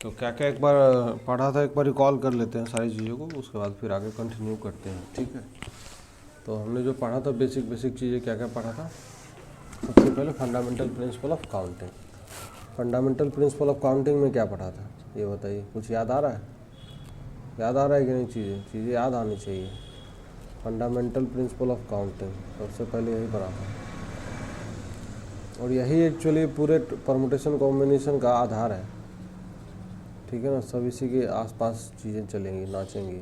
तो क्या क्या एक बार पढ़ा था, एक बार रिकॉल कर लेते हैं सारी चीज़ों को, उसके बाद फिर आगे कंटिन्यू करते हैं। ठीक है, तो हमने जो पढ़ा था बेसिक चीज़ें क्या क्या पढ़ा था। सबसे पहले fundamental principle of counting. Fundamental principle of counting में क्या पढ़ा था ये बताइए, कुछ याद आ रहा है? याद आ रहा है कि नहीं? चीज़ें याद आनी चाहिए। फंडामेंटल प्रिंसिपल ऑफ काउंटिंग सबसे पहले यही पढ़ा था, और यही एक्चुअली पूरे परमुटेशन कॉम्बिनेशन का आधार है। ठीक है ना, सब इसी के आसपास चीज़ें चलेंगी, नाचेंगी,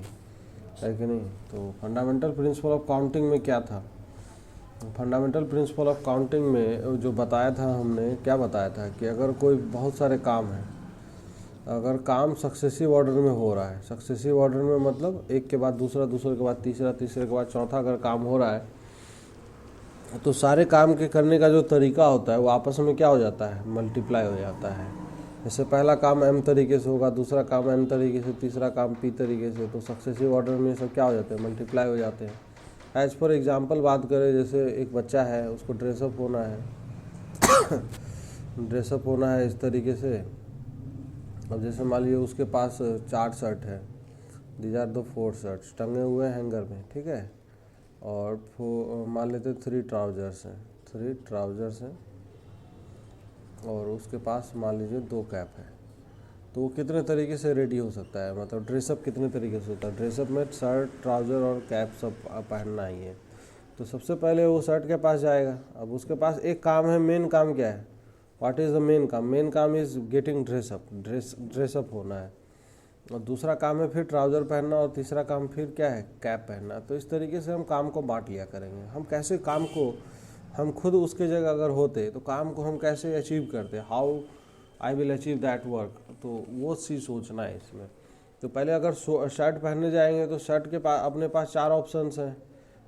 है कि नहीं? तो फंडामेंटल प्रिंसिपल ऑफ काउंटिंग में क्या था? फंडामेंटल प्रिंसिपल ऑफ काउंटिंग में जो बताया था हमने, क्या बताया था कि अगर कोई बहुत सारे काम हैं, अगर काम सक्सेसिव ऑर्डर में हो रहा है, सक्सेसिव ऑर्डर में मतलब एक के बाद दूसरा, दूसरे के बाद तीसरा, तीसरे के बाद चौथा अगर काम हो रहा है, तो सारे काम के करने का जो तरीका होता है वो आपस में क्या हो जाता है? मल्टीप्लाई हो जाता है। जैसे पहला काम m तरीके से होगा, दूसरा काम n तरीके से, तीसरा काम p तरीके से, तो सक्सेसिव ऑर्डर में सब क्या हो जाते हैं? मल्टीप्लाई हो जाते हैं। एज फॉर एग्जांपल बात करें, जैसे एक बच्चा है, उसको ड्रेसअप होना है ड्रेसअप होना है इस तरीके से। अब जैसे मान लीजिए उसके पास 4 शर्ट है, दीज आर द 4 शर्ट्स टंगे हुए हैं हैंगर में, ठीक है। और मान लेते 3 ट्राउजर्स हैं, 3 ट्राउजर्स हैं, और उसके पास मान लीजिए 2 कैप है। तो वो कितने तरीके से रेडी हो सकता है? मतलब ड्रेसअप कितने तरीके से होता है? ड्रेसअप में शर्ट, ट्राउज़र और कैप सब पहनना ही है। तो सबसे पहले वो शर्ट के पास जाएगा। अब उसके पास एक काम है, मेन काम क्या है? व्हाट इज़ द मेन काम? मेन काम इज़ गेटिंग ड्रेसअप, ड्रेसअप होना है। और दूसरा काम है फिर ट्राउज़र पहनना, और तीसरा काम फिर क्या है? कैप पहनना। तो इस तरीके से हम काम को बांट लिया करेंगे। हम कैसे काम को, हम खुद उसके जगह अगर होते तो काम को हम कैसे अचीव करते? How I will achieve that work. तो वो चीज़ सोचना है इसमें। तो पहले अगर शर्ट पहनने जाएंगे तो शर्ट के पास अपने पास 4 ऑप्शंस हैं।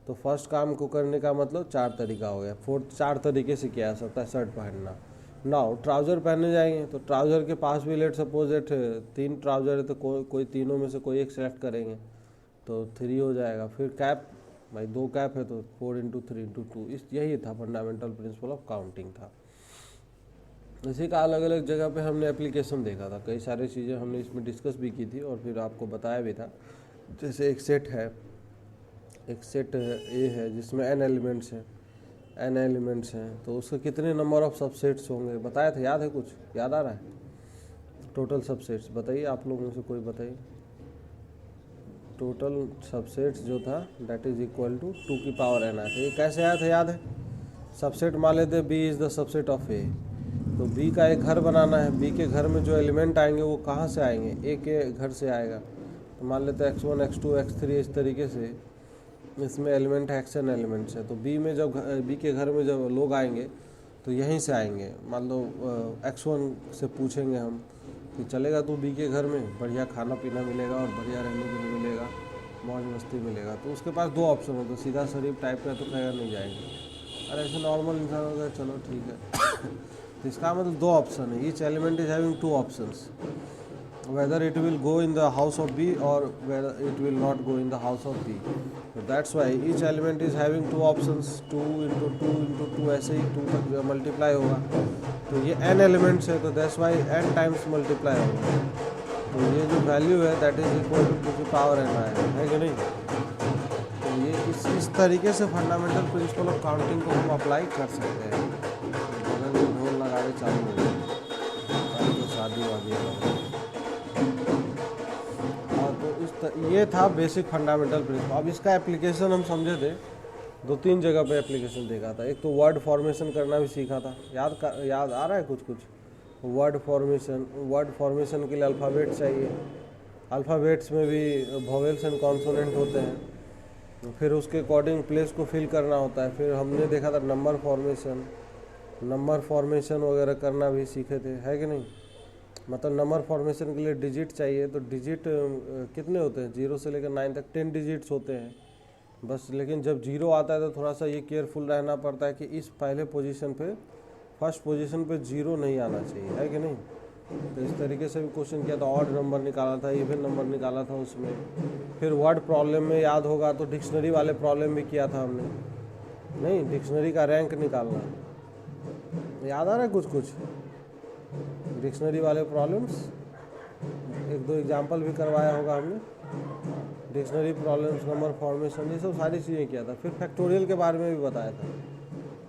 तो फर्स्ट काम को करने का मतलब 4 तरीका हो गया। 4 तरीके से किया जा सकता है शर्ट पहनना। नाउ ट्राउज़र पहनने जाएंगे तो ट्राउज़र के पास भी लेट सपोज एट 3 ट्राउज़र है, तो कोई तीनों में से कोई एक सेलेक्ट करेंगे तो 3 हो जाएगा। फिर कैप, भाई 2 कैप है तो 4 × 3 × 2। यही था फंडामेंटल प्रिंसिपल ऑफ काउंटिंग था। इसी का अलग अलग जगह पे हमने एप्लीकेशन देखा था, कई सारी चीज़ें हमने इसमें डिस्कस भी की थी और फिर आपको बताया भी था। जैसे एक सेट है, एक सेट ए है जिसमें n एलिमेंट्स हैं, n एलिमेंट्स हैं, तो उसके कितने नंबर ऑफ सबसेट्स होंगे बताया था? याद है? कुछ याद आ रहा है? टोटल सबसेट्स बताइए, आप लोगों में से कोई बताइए। टोटल सबसेट्स जो था दैट इज इक्वल टू 2 की पावर n आया था। ये कैसे आया था याद है? सबसेट मान लेते b is the subset of a। तो b का एक घर बनाना है, b के घर में जो एलिमेंट आएंगे वो कहाँ से आएंगे? a के घर से आएगा। तो मान लेते हैं x1 x2 x3 इस तरीके से, इसमें एलिमेंट है xn एलिमेंट्स है। तो b में जब b के घर में जब लोग आएंगे तो यहीं से आएंगे। मान लो x1 से पूछेंगे हम कि चलेगा तू b के घर में, बढ़िया खाना पीना मिलेगा और बढ़िया रहने के लिए मिलेगा, मौज मस्ती मिलेगा। तो उसके पास 2 ऑप्शन होते हैं, सीधा शरीफ टाइप का तो कहेगा नहीं जाएंगे, और ऐसे नॉर्मल इंसान होगा चलो ठीक है तो इसका मतलब 2 ऑप्शन है। Each element is having 2 options, whether it will go in the house of B or whether it will not go in the house of B. So that's why each element is having 2 options, 2 × 2 × 2, ऐसे ही 2 तक multiply होगा। तो ये n elements है तो that's why n times multiply होगा। तो ये जो वैल्यू है दैट इज इक्वल टू 2 की पावर n आएगा, है कि नहीं? तो ये इस तरीके से फंडामेंटल प्रिंसिपल ऑफ काउंटिंग को हम अप्लाई कर सकते हैं। बगल में ढोल लगा के चालू हो गया, तो शादी वादी ये था बेसिक फंडामेंटल प्रिंसिपल। अब इसका एप्लीकेशन हम समझे थे, 2-3 जगह पे एप्लीकेशन देखा था। एक तो वर्ड फॉर्मेशन करना भी सीखा था, याद आ रहा है कुछ? वर्ड फॉर्मेशन के लिए अल्फ़ाबेट चाहिए। अल्फ़ाबेट्स में भी वोवेल्स एंड कॉन्सोनेंट होते हैं, फिर उसके अकॉर्डिंग प्लेस को फिल करना होता है। फिर हमने देखा था नंबर फॉर्मेशन वगैरह करना भी सीखे थे, है कि नहीं? मतलब नंबर फॉर्मेशन के लिए डिजिट चाहिए, तो डिजिट कितने होते हैं? 0 से लेकर 9 तक 10 डिजिट्स होते हैं बस। लेकिन जब 0 आता है तो थोड़ा सा ये केयरफुल रहना पड़ता है कि इस पहले पोजीशन पे, फर्स्ट पोजीशन पे 0 नहीं आना चाहिए, है कि नहीं? तो इस तरीके से भी क्वेश्चन किया था, ऑड नंबर निकाला था, इवन नंबर निकाला था उसमें। फिर वर्ड प्रॉब्लम में याद होगा तो डिक्शनरी वाले प्रॉब्लम भी किया था हमने, नहीं? डिक्शनरी का रैंक निकालना याद आ रहा है कुछ? डिक्शनरी वाले प्रॉब्लम्स एक दो एग्जाम्पल भी करवाया होगा हमने, डिक्शनरी प्रॉब्लम्स, नंबर फॉर्मेशन, ये सब सारी चीज़ें किया था। फिर फैक्टोरियल के बारे में भी बताया था,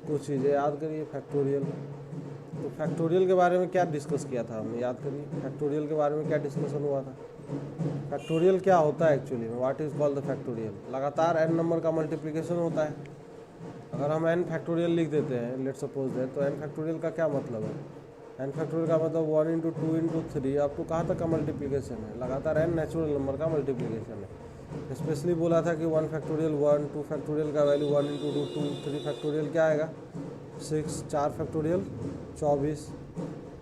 कुछ चीज़ें याद करिए। फैक्टोरियल, तो फैक्टोरियल के बारे में क्या डिस्कस किया था हमने, याद करिए। फैक्टोरियल के बारे में क्या डिस्कशन हुआ था? फैक्टोरियल क्या होता है एक्चुअली में, what is called the factorial? लगातार n नंबर का मल्टीप्लिकेशन होता है। अगर हम n फैक्टोरियल लिख देते हैं, लेट्स सपोज दैट, तो n फैक्टोरियल का क्या मतलब है? n फैक्टोरियल का मतलब 1 इंटू 2 इंटू 3 अप टू कहाँ तक का मल्टीप्लिकेशन है? लगातार n नेचुरल नंबर का मल्टीप्लिकेशन है। स्पेशली बोला था कि 1 फैक्टोरियल 1, 2 फैक्टोरियल का वैल्यू 1 इंटू 2 2, 3 फैक्टोरियल क्या आएगा 6, 4 फैक्टोरियल 24,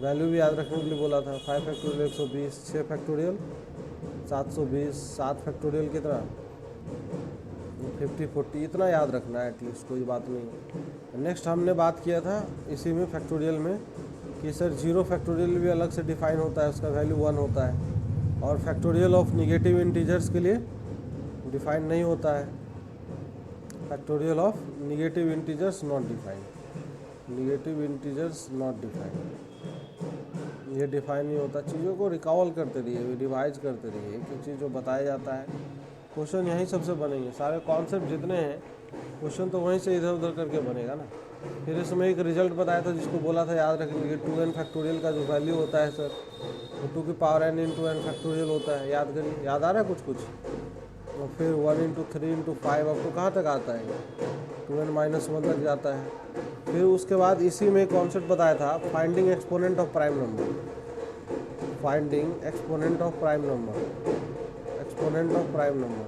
वैल्यू भी याद रखने के लिए बोला था। 5 फैक्टोरियल 120, 6 फैक्टोरियल 720, 7 फैक्टोरियल कितना 50 40, इतना याद रखना है एटलीस्ट, कोई बात नहीं। नेक्स्ट हमने बात किया था इसी में फैक्टोरियल में कि सर 0 फैक्टोरियल भी अलग से डिफाइन होता है, उसका वैल्यू 1 होता है, और फैक्टोरियल ऑफ निगेटिव इंटीजर्स के लिए डिफाइन नहीं होता है। Factorial of negative integers not define, negative integers not define, ये डिफाइन नहीं होता। चीज़ों को रिकॉल करते रहिए, रिवाइज करते रहिए, एक एक चीज़ जो बताया जाता है। क्वेश्चन यहीं सबसे बनेंगे, सारे कॉन्सेप्ट जितने हैं क्वेश्चन तो वहीं से इधर उधर करके बनेगा ना। फिर इसमें एक रिजल्ट बताया था जिसको बोला था याद रखिए, 2n फैक्टोरियल का जो वैल्यू होता है सर, वो 2 की power n into n factorial होता है। याद करिए, याद आ रहा है कुछ? और फिर 1 इंटू 3 इंटू 5 आपको कहाँ तक आता है? 2n-1 तक जाता है। फिर उसके बाद इसी में कॉन्सेप्ट बताया था, finding exponent of prime number, finding exponent of prime number, exponent of prime number,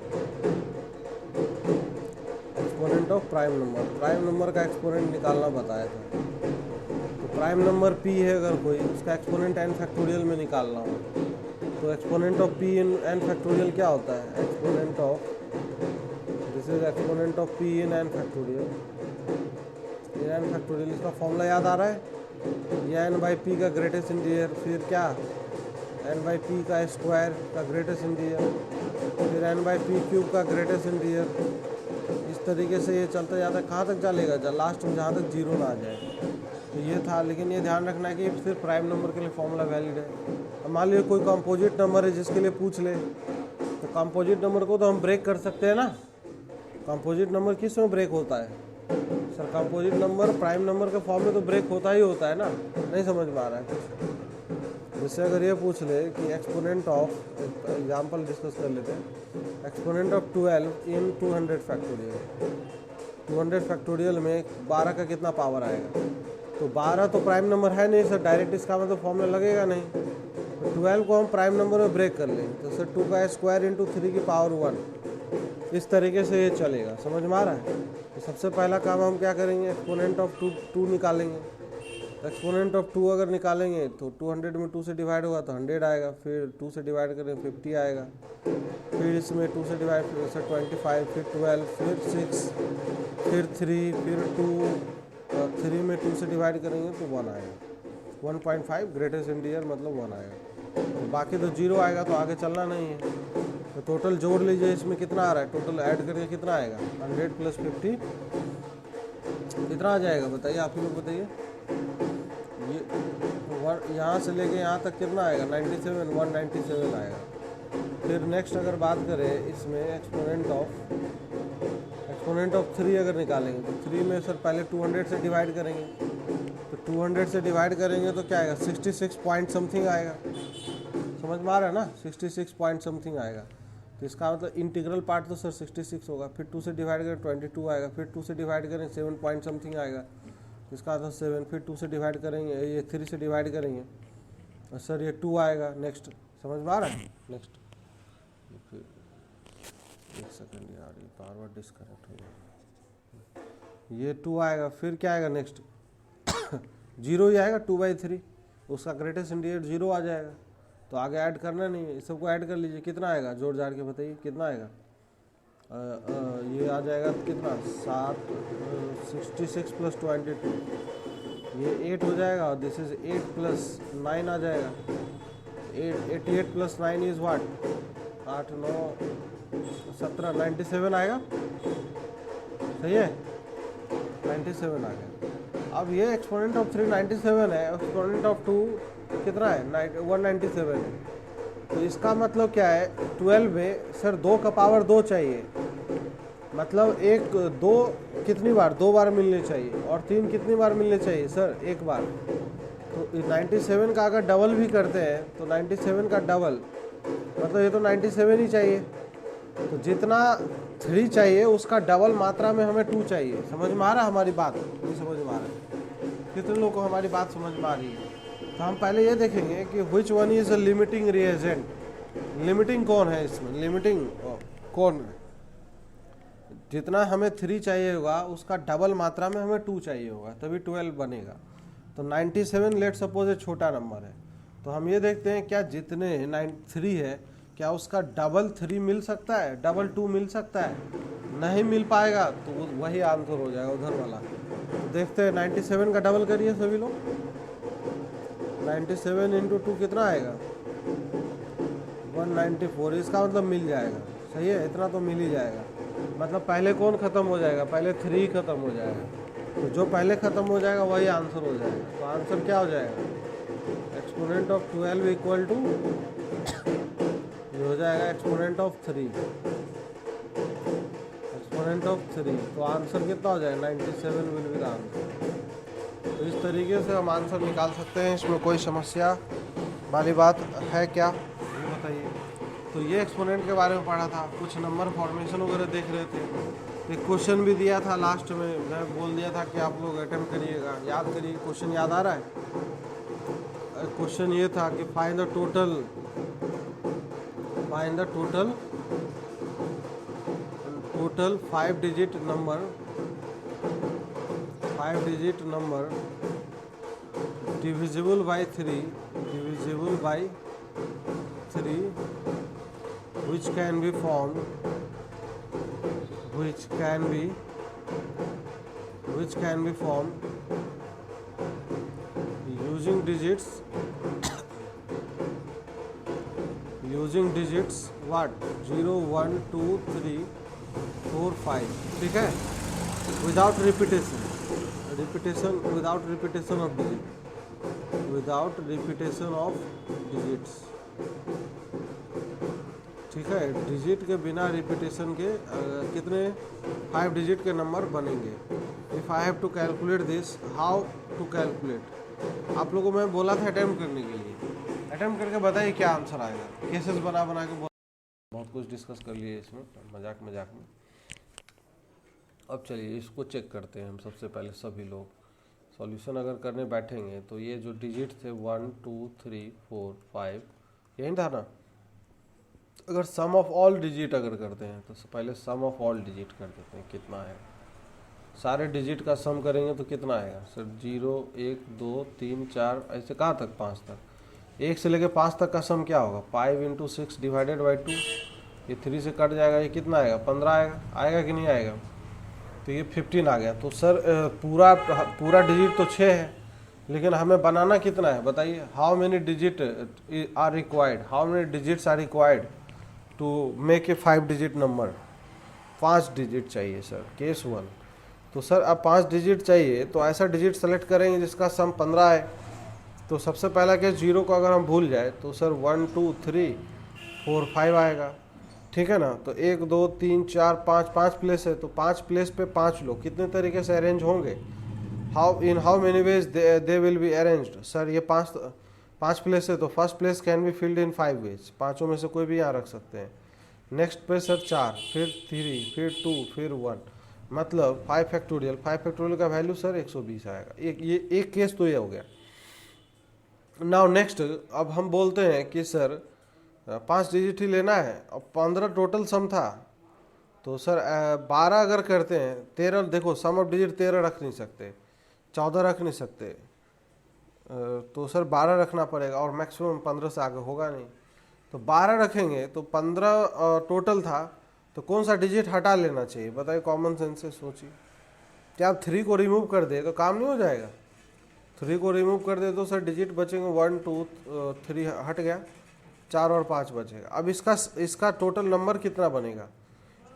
exponent of prime number, prime number का एक्सपोनेंट निकालना बताया था। तो प्राइम नंबर p है अगर कोई, उसका एक्सपोनेंट n फैक्टोरियल में निकालना हो, तो exponent of p in n factorial क्या होता है? Exponent of, this is exponent of p in n factorial, ये n फैक्टोरियल, इसका फॉर्मूला याद आ रहा है? ये n बाई पी का ग्रेटेस्ट इंटीजर, फिर क्या n बाई पी का स्क्वायर का ग्रेटेस्ट इंटीजर, फिर n बाई पी क्यूब का ग्रेटेस्ट इंटीजर। इस तरीके से ये चलता जाता है, कहाँ तक चलेगा? लास्ट में जहाँ तक 0 ना आ जाए। तो ये था, लेकिन ये ध्यान रखना है कि सिर्फ प्राइम नंबर के लिए फॉर्मूला वैलिड है। अब मान लीजिए कोई कंपोजिट नंबर है जिसके लिए पूछ ले, तो कंपोजिट नंबर को तो हम ब्रेक कर सकते हैं ना। कंपोजिट नंबर किस में ब्रेक होता है sir? Composite number prime number के फॉर्म में तो ब्रेक होता ही होता है ना। नहीं समझ में आ रहा है कुछ? जैसे अगर ये पूछ ले कि एक्सपोनेंट ऑफ, एग्जाम्पल डिस्कस कर लेते हैं, exponent of 12 in 200 factorial, 200 factorial में 12 का कितना पावर आएगा? तो 12 तो प्राइम नंबर है नहीं सर, डायरेक्ट इसका मतलब फॉर्मूला लगेगा नहीं। तो 12 को हम प्राइम नंबर में ब्रेक कर लेंगे, तो सर 2 का स्क्वायर इंटू 3 की पावर 1, इस तरीके से ये चलेगा। समझ में आ रहा है? तो सबसे पहला काम हम क्या करेंगे, एक्सपोनेंट ऑफ 2 निकालेंगे। एक्सपोनेंट ऑफ 2 अगर निकालेंगे तो 200 में 2 से डिवाइड होगा तो 100 आएगा, फिर 2 से डिवाइड करें 50 आएगा, फिर इसमें 2 से डिवाइड से 25, फिर 12, फिर 6, फिर 3, फिर 2, 3 में 2 से डिवाइड करेंगे तो 1 आएगा। 1.5 ग्रेटेस्ट इंटीजर मतलब 1 आएगा। तो बाकी तो 0 आएगा, तो आगे चलना नहीं है। तो टोटल जोड़ लीजिए, इसमें कितना आ रहा है, टोटल ऐड करके कितना आएगा? 100 प्लस 50 कितना आ जाएगा बताइए, आप ही लोग बताइए। ये यहाँ से लेके यहाँ तक कितना आएगा? 97, 197 आएगा। फिर नेक्स्ट अगर बात करें इसमें एक्सपोनेंट ऑफ 3 अगर निकालेंगे तो 3 में सर पहले 200 से डिवाइड करेंगे, तो 200 से डिवाइड करेंगे तो क्या आएगा? 66 पॉइंट समथिंग आएगा। समझ में आ रहा है ना? 66 पॉइंट समथिंग आएगा। तो इसका मतलब इंटीग्रल पार्ट तो सर 66 होगा, फिर 2 से डिवाइड करें 22 आएगा, फिर 2 से डिवाइड करें 7 पॉइंट समथिंग आएगा, इसका मतलब 7, फिर 2 से डिवाइड करेंगे, ये 3 से डिवाइड करेंगे और सर ये 2 आएगा। नेक्स्ट समझ में आ रहा है? नेक्स्ट फिर एक सेकंड यार, ये पावर डिस्कनेक्ट हो गया। ये 2 आएगा, फिर क्या आएगा नेक्स्ट? 0 ही आएगा, 2/3, उसका ग्रेटेस्ट इंटीजर 0 आ जाएगा। तो आगे ऐड करना नहीं है, सबको ऐड कर लीजिए, कितना आएगा? जोड़ जाड़ के बताइए कितना आएगा। ये आ जाएगा कितना? 66 प्लस 22, ये 8 हो जाएगा, और दिस इज 8 प्लस 9 आ जाएगा। 88 प्लस 9 इज व्हाट? 8, 9, 17, 97 आएगा। सही है, 97 आ गया। अब ये एक्सपोनेंट ऑफ 3 97 है, एक्सपोनेंट ऑफ 2 कितना है? 197 है। तो इसका मतलब क्या है, 12 में सर 2 का पावर 2 चाहिए, मतलब एक 2 कितनी बार, 2 बार मिलने चाहिए, और 3 कितनी बार मिलने चाहिए सर, 1 बार। तो 97 का अगर डबल भी करते हैं तो 97 का डबल मतलब ये तो 97 ही चाहिए। तो जितना 3 चाहिए उसका डबल मात्रा में हमें 2 चाहिए। समझ में आ रहा है हमारी बात? नहीं समझ में आ रहा है? कितने लोगों को हमारी बात समझ में आ रही है? तो हम पहले ये देखेंगे कि which one is a limiting reagent. Limiting कौन है इसमें, लिमिटिंग कौन है? जितना हमें 3 चाहिए होगा उसका डबल मात्रा में हमें 2 चाहिए होगा, तभी 12 बनेगा। तो 97 लेट सपोज एक छोटा नंबर है, तो हम ये देखते हैं क्या जितने 3 है क्या उसका डबल 3 मिल सकता है, डबल 2 मिल सकता है? नहीं मिल पाएगा, तो वही आंसर हो जाएगा उधर वाला। तो देखते हैं 97 का डबल करिए सभी लोग। 97 इंटू 2 कितना आएगा? 194। इसका मतलब मिल जाएगा, सही है, इतना तो मिल ही जाएगा। मतलब पहले कौन ख़त्म हो जाएगा? पहले 3 ख़त्म हो जाएगा। तो जो पहले ख़त्म हो जाएगा वही आंसर हो जाएगा। तो आंसर क्या हो जाएगा? एक्सपोनेंट ऑफ 12 इक्वल टू ये हो जाएगा एक्सपोनेंट ऑफ 3, एक्सपोनेंट ऑफ 3। तो आंसर कितना हो जाएगा? 97 विल बी द आंसर। तो इस तरीके से हम आंसर निकाल सकते हैं। इसमें कोई समस्या वाली बात है क्या, ये बताइए। तो ये एक्सपोनेंट के बारे में पढ़ा था, कुछ नंबर फॉर्मेशन वगैरह देख रहे थे। एक क्वेश्चन भी दिया था लास्ट में, मैं बोल दिया था कि आप लोग अटेम्प्ट करिएगा, याद करिए। क्वेश्चन याद आ रहा है? क्वेश्चन ये था कि find the total 5 digit number divisible by 3 which can be formed using digits what 0 1 2 3 4 5, ठीक है, without repetition of digits, ठीक है। डिजिट के बिना रिपीटेशन के कितने 5 डिजिट के नंबर बनेंगे। If I have to calculate this, how to calculate? आप लोगों को मैं बोला था अटेम्प्ट करने के लिए, अटेम्प्ट करके बताइए क्या आंसर आएगा। केसेस बना के बहुत कुछ डिस्कस कर लिए इसमें, मजाक में। अब चलिए इसको चेक करते हैं हम। सबसे पहले सभी लोग सॉल्यूशन अगर करने बैठेंगे तो ये जो डिजिट थे 1 2 3 4 5 यही था ना। अगर सम ऑफ ऑल डिजिट अगर करते हैं तो पहले सम ऑफ ऑल डिजिट कर देते हैं, कितना है। सारे डिजिट का सम करेंगे तो कितना आएगा सर? 0 1 2 3 4 ऐसे कहाँ तक? 5 तक। 1 से लेके 5 तक का सम क्या होगा? 5 इंटू 6 डिवाइडेड बाई 2। ये 3 से कट जाएगा, ये कितना आएगा? 15 आएगा कि नहीं आएगा? तो ये 15 आ गया। तो सर पूरा डिजिट तो 6 है, लेकिन हमें बनाना कितना है बताइए? How many digit are required, how many digits are required to make a 5 digit number? 5 digit चाहिए सर, केस 1। तो सर अब 5 डिजिट चाहिए, तो ऐसा डिजिट सेलेक्ट करेंगे जिसका सम 15 है। तो सबसे पहला केस 0 को अगर हम भूल जाए तो सर 1 2 3 4 5 आएगा, ठीक है ना। तो 1 2 3 4 5 प्लेस है, तो 5 प्लेस पे 5 लोग कितने तरीके से अरेंज होंगे? How many ways they will be arranged? Sir ये 5 प्लेस है, तो first place can be filled in 5 ways, पाँचों में से कोई भी यहाँ रख सकते हैं। नेक्स्ट पे सर 4, फिर 3, फिर 2, फिर 1, मतलब 5 फैक्टोरियल का वैल्यू सर 120 आएगा। ये एक केस तो ये हो गया। नाउ नेक्स्ट, अब हम बोलते हैं कि सर 5 डिजिट ही लेना है और 15 टोटल सम था। तो सर 12 अगर करते हैं, 13, देखो सम ऑफ डिजिट 13 रख नहीं सकते, 14 रख नहीं सकते, तो सर 12 रखना पड़ेगा, और मैक्सिमम 15 से आगे होगा नहीं। तो 12 रखेंगे तो 15 टोटल था, तो कौन सा डिजिट हटा लेना चाहिए बताइए? कॉमन सेंस से सोचिए। क्या आप 3 को रिमूव कर दे तो काम नहीं हो जाएगा? 3 को रिमूव कर दे तो सर डिजिट बचेंगे 1 2 3 हट गया, 4 और 5 बचेगा। अब इसका टोटल नंबर कितना बनेगा?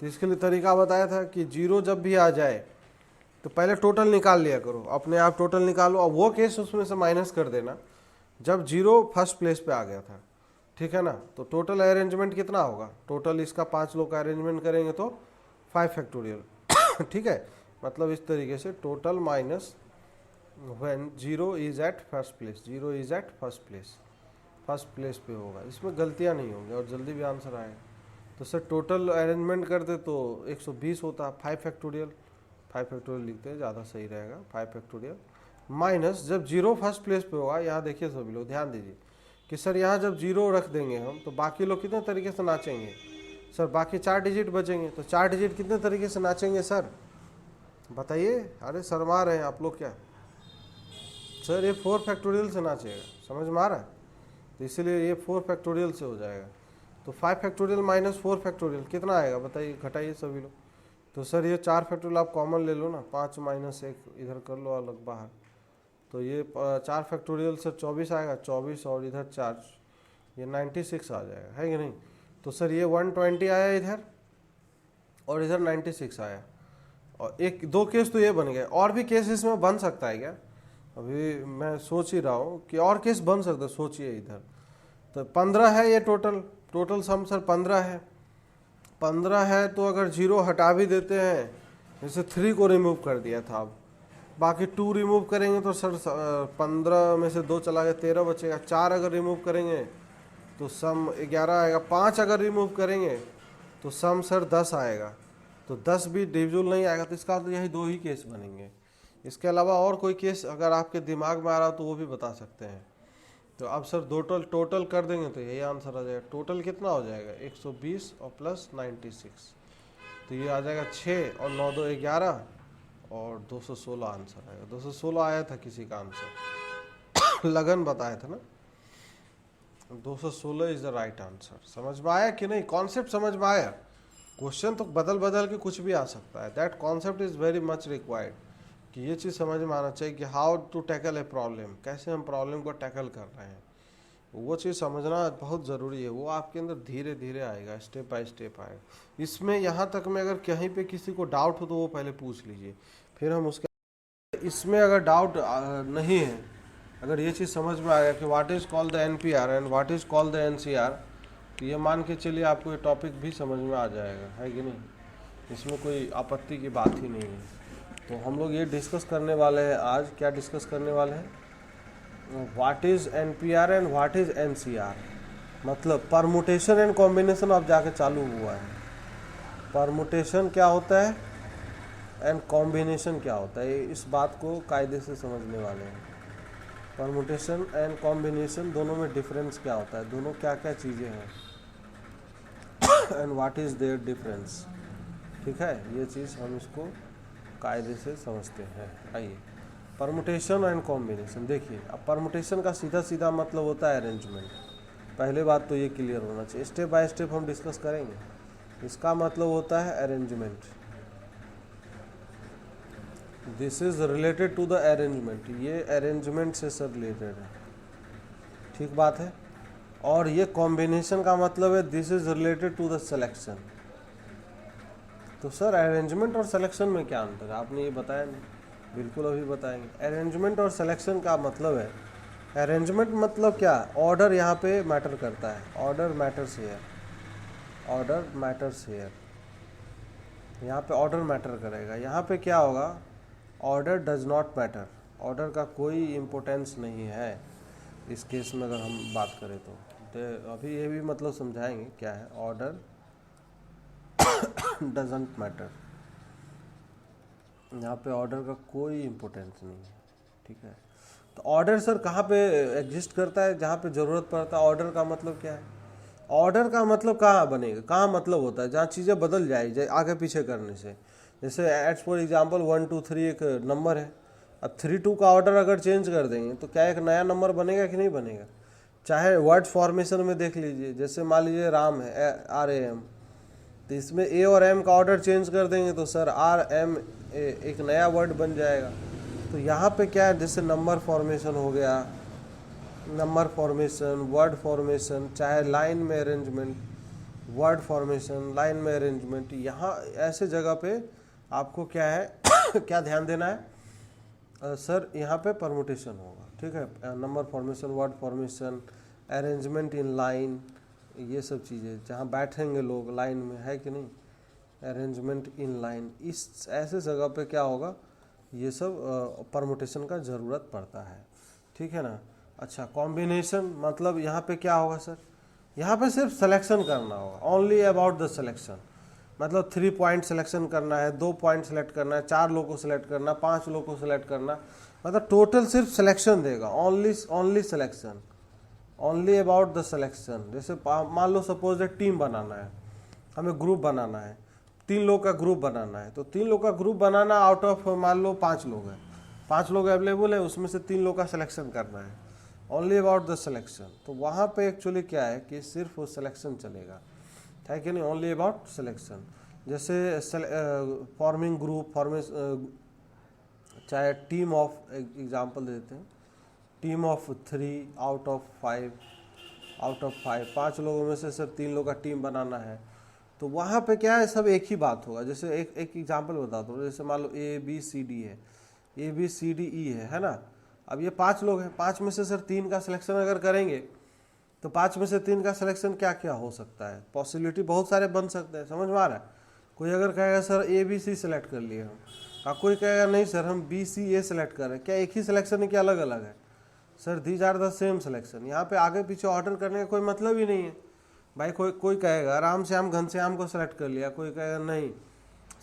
तो इसके लिए तरीका बताया था कि 0 जब भी आ जाए तो पहले टोटल निकाल लिया करो, अपने आप टोटल निकालो, और वो केस उसमें से माइनस कर देना जब 0 फर्स्ट प्लेस पे आ गया था, ठीक है ना। तो टोटल अरेंजमेंट कितना होगा, टोटल इसका 5 लोग का अरेंजमेंट करेंगे तो 5 फैक्टोरियल ठीक है, मतलब इस तरीके से total minus when 0 is at first place, 0 is at first place पे होगा। इसमें गलतियां नहीं होंगी और जल्दी भी आंसर आएगा। तो सर टोटल अरेंजमेंट करते तो 120 होता, 5 फैक्टोरियल लिखते हैं, ज़्यादा सही रहेगा, 5 फैक्टोरियल माइनस जब 0 फर्स्ट प्लेस पे होगा। यहाँ देखिए सभी लोग ध्यान दीजिए कि सर यहाँ जब 0 रख देंगे हम तो बाकी लोग कितने तरीके से नाचेंगे सर, बाकी 4 डिजिट बचेंगे, तो 4 डिजिट कितने तरीके से नाचेंगे सर बताइए। अरे शर्मा रहे हैं आप लोग क्या सर, ये 4 फैक्टोरियल से नाचेगा, समझ में आ रहा है, तो इसीलिए ये 4 फैक्टोरियल से हो जाएगा। तो 5 फैक्टोरियल माइनस 4 फैक्टोरियल कितना आएगा बताइए, घटाइए सभी लोग। तो सर ये 4 फैक्टोरियल आप कॉमन ले लो ना, 5 माइनस 1 इधर कर लो अलग बाहर, तो ये 4 फैक्टोरियल सर 24 आएगा, 24 और इधर 4, ये 96 आ जाएगा, है कि नहीं। तो सर ये 120 आया इधर और इधर 96 आया, और एक 2 केस तो ये बन गए, और भी केस इसमें बन सकता है क्या, अभी मैं सोच ही रहा हूँ कि और केस बन सकता है, सोचिए इधर। तो 15 है ये टोटल सम सर 15 है, 15 है, तो अगर 0 हटा भी देते हैं, जैसे 3 को रिमूव कर दिया था, अब बाकी 2 रिमूव करेंगे तो सर 15 में से 2 चला गया, 13 बचेगा। 4 अगर रिमूव करेंगे तो सम 11 आएगा, 5 अगर रिमूव करेंगे तो सम सर 10 आएगा, तो 10 भी डिविजिबल नहीं आएगा। तो इसका तो यही 2 ही केस बनेंगे, इसके अलावा और कोई केस अगर आपके दिमाग में आ रहा हो तो वो भी बता सकते हैं। तो अब सर टोटल कर देंगे तो यही आंसर आ जाएगा। टोटल कितना हो जाएगा 120 और प्लस 96, तो ये आ जाएगा 6 और 9 2 11 और 216 आंसर आएगा। 216 आया था किसी का आंसर लगन बताया था ना, 216 इज द राइट आंसर। समझ में आया कि नहीं, कॉन्सेप्ट समझ में आया। क्वेश्चन तो बदल के कुछ भी आ सकता है, that concept is very much required, कि ये चीज़ समझ में आना चाहिए कि how to tackle a problem, कैसे हम प्रॉब्लम को टैकल कर रहे हैं, वो चीज़ समझना बहुत ज़रूरी है। वो आपके अंदर धीरे धीरे आएगा, स्टेप बाय स्टेप आएगा। इसमें यहाँ तक में अगर कहीं पे किसी को डाउट हो तो वो पहले पूछ लीजिए, फिर हम उसके इसमें अगर डाउट नहीं है, अगर ये चीज़ समझ में आएगा कि what is called the NPR and what is called the NCR, तो ये मान के चलिए आपको ये टॉपिक भी समझ में आ जाएगा, है कि नहीं, इसमें कोई आपत्ति की बात ही नहीं है। तो हम लोग ये डिस्कस करने वाले हैं आज, क्या डिस्कस करने वाले हैं, what is NPR and what is NCR, मतलब परमुटेशन एंड कॉम्बिनेशन अब जाके चालू हुआ है। परमुटेशन क्या होता है एंड कॉम्बिनेशन क्या होता है, इस बात को कायदे से समझने वाले हैं। परमुटेशन एंड कॉम्बिनेशन दोनों में डिफरेंस क्या होता है, दोनों क्या क्या चीज़ें हैं and what is their difference, ठीक है, ये चीज़ हम इसको कायदे से समझते हैं। आइए, परमुटेशन एंड कॉम्बिनेशन देखिए। अब परमुटेशन का सीधा सीधा मतलब होता है अरेंजमेंट, पहले बात तो ये क्लियर होना चाहिए, स्टेप बाय स्टेप हम डिस्कस करेंगे। इसका मतलब होता है arrangement, this is related to the arrangement, ये अरेंजमेंट से सर रिलेटेड है, ठीक बात है। और ये कॉम्बिनेशन का मतलब है this is related to the selection. तो सर अरेंजमेंट और सिलेक्शन में क्या अंतर है, आपने ये बताया नहीं, बिल्कुल अभी बताएंगे। अरेंजमेंट और सिलेक्शन का मतलब है, अरेंजमेंट मतलब क्या, ऑर्डर यहाँ पे मैटर करता है, order matters here, order matters here, यहाँ पे ऑर्डर मैटर करेगा। यहाँ पे क्या होगा, order does not matter, order का कोई इम्पोर्टेंस नहीं है इस केस में अगर हम बात करें तो अभी ये भी मतलब समझाएंगे क्या है ऑर्डर डजंट मैटर, यहाँ पे ऑर्डर का कोई इम्पोर्टेंस नहीं है, ठीक है। तो ऑर्डर सर कहाँ पे एग्जिस्ट करता है, जहाँ पे ज़रूरत पड़ता है। ऑर्डर का मतलब क्या है, ऑर्डर का मतलब कहाँ बनेगा, कहाँ मतलब होता है जहाँ चीज़ें बदल जाए आगे पीछे करने से। जैसे एज फॉर एग्जांपल 1 2 3 एक नंबर है, अब 3 2 का ऑर्डर अगर चेंज कर देंगे तो क्या एक नया नंबर बनेगा कि नहीं बनेगा। चाहे वर्ड फॉर्मेशन में देख लीजिए, जैसे मान लीजिए राम है RAM, तो इसमें A और M का ऑर्डर चेंज कर देंगे तो सर RM एक नया वर्ड बन जाएगा। तो यहाँ पे क्या है, जैसे नंबर फॉर्मेशन हो गया, नंबर फॉर्मेशन, वर्ड फॉर्मेशन, चाहे लाइन में अरेंजमेंट, वर्ड फॉर्मेशन, लाइन में अरेंजमेंट, यहाँ ऐसे जगह पे आपको क्या है क्या ध्यान देना है सर, यहाँ पे परमुटेशन होगा, ठीक है। Number formation, word formation, arrangement in line, ये सब चीज़ें जहाँ बैठेंगे लोग लाइन में, है कि नहीं, अरेंजमेंट इन लाइन, इस ऐसे जगह पे क्या होगा, ये सब परमुटेशन का ज़रूरत पड़ता है, ठीक है ना। अच्छा, कॉम्बिनेशन मतलब यहाँ पे क्या होगा सर, यहाँ पे सिर्फ सिलेक्शन करना होगा, ओनली अबाउट द सिलेक्शन, मतलब 3 पॉइंट सिलेक्शन करना है, 2 पॉइंट सेलेक्ट करना है, 4 लोग को सिलेक्ट करना, 5 लोग को सिलेक्ट करना, मतलब टोटल सिर्फ सिलेक्शन देगा, only selection, only about the selection. जैसे मान लो सपोज एक टीम बनाना है, हमें ग्रुप बनाना है, 3 लोग का ग्रुप बनाना है, तो 3 लोग का ग्रुप बनाना आउट ऑफ मान लो 5 लोग हैं, 5 लोग अवेलेबल है, उसमें से 3 लोग का सिलेक्शन करना है, ओनली अबाउट द सिलेक्शन। तो वहाँ पे एक्चुअली क्या है कि सिर्फ वो सिलेक्शन चलेगा, है कि नहीं, ओनली अबाउट सिलेक्शन। जैसे फॉर्मिंग ग्रुप, चाहे टीम ऑफ, एग्जांपल देते हैं, टीम ऑफ 3 आउट ऑफ 5, 5 लोगों में से सिर्फ 3 लोग का टीम बनाना है, तो वहाँ पे क्या है, सब एक ही बात होगा। जैसे एक एग्जांपल बताता हूँ, जैसे मान लो ABCD है, ABCDE है ना। अब ये 5 लोग हैं, 5 में से सिर्फ 3 का सिलेक्शन अगर करेंगे तो 5 में से 3 का सिलेक्शन क्या क्या हो सकता है, पॉसिबिलिटी बहुत सारे बन सकते हैं, समझ में आ रहा है। कोई अगर कहेगा सर ABC सेलेक्ट कर लिए हम, कोई कहेगा नहीं सर हम BCA सेलेक्ट कर रहे हैं, क्या एक ही सिलेक्शन है कि अलग अलग है, sir these are the same selection. यहाँ पे आगे पीछे ऑर्डर करने का कोई मतलब ही नहीं है भाई। कोई कहेगा राम श्याम घनश्याम को सिलेक्ट कर लिया, कोई कहेगा नहीं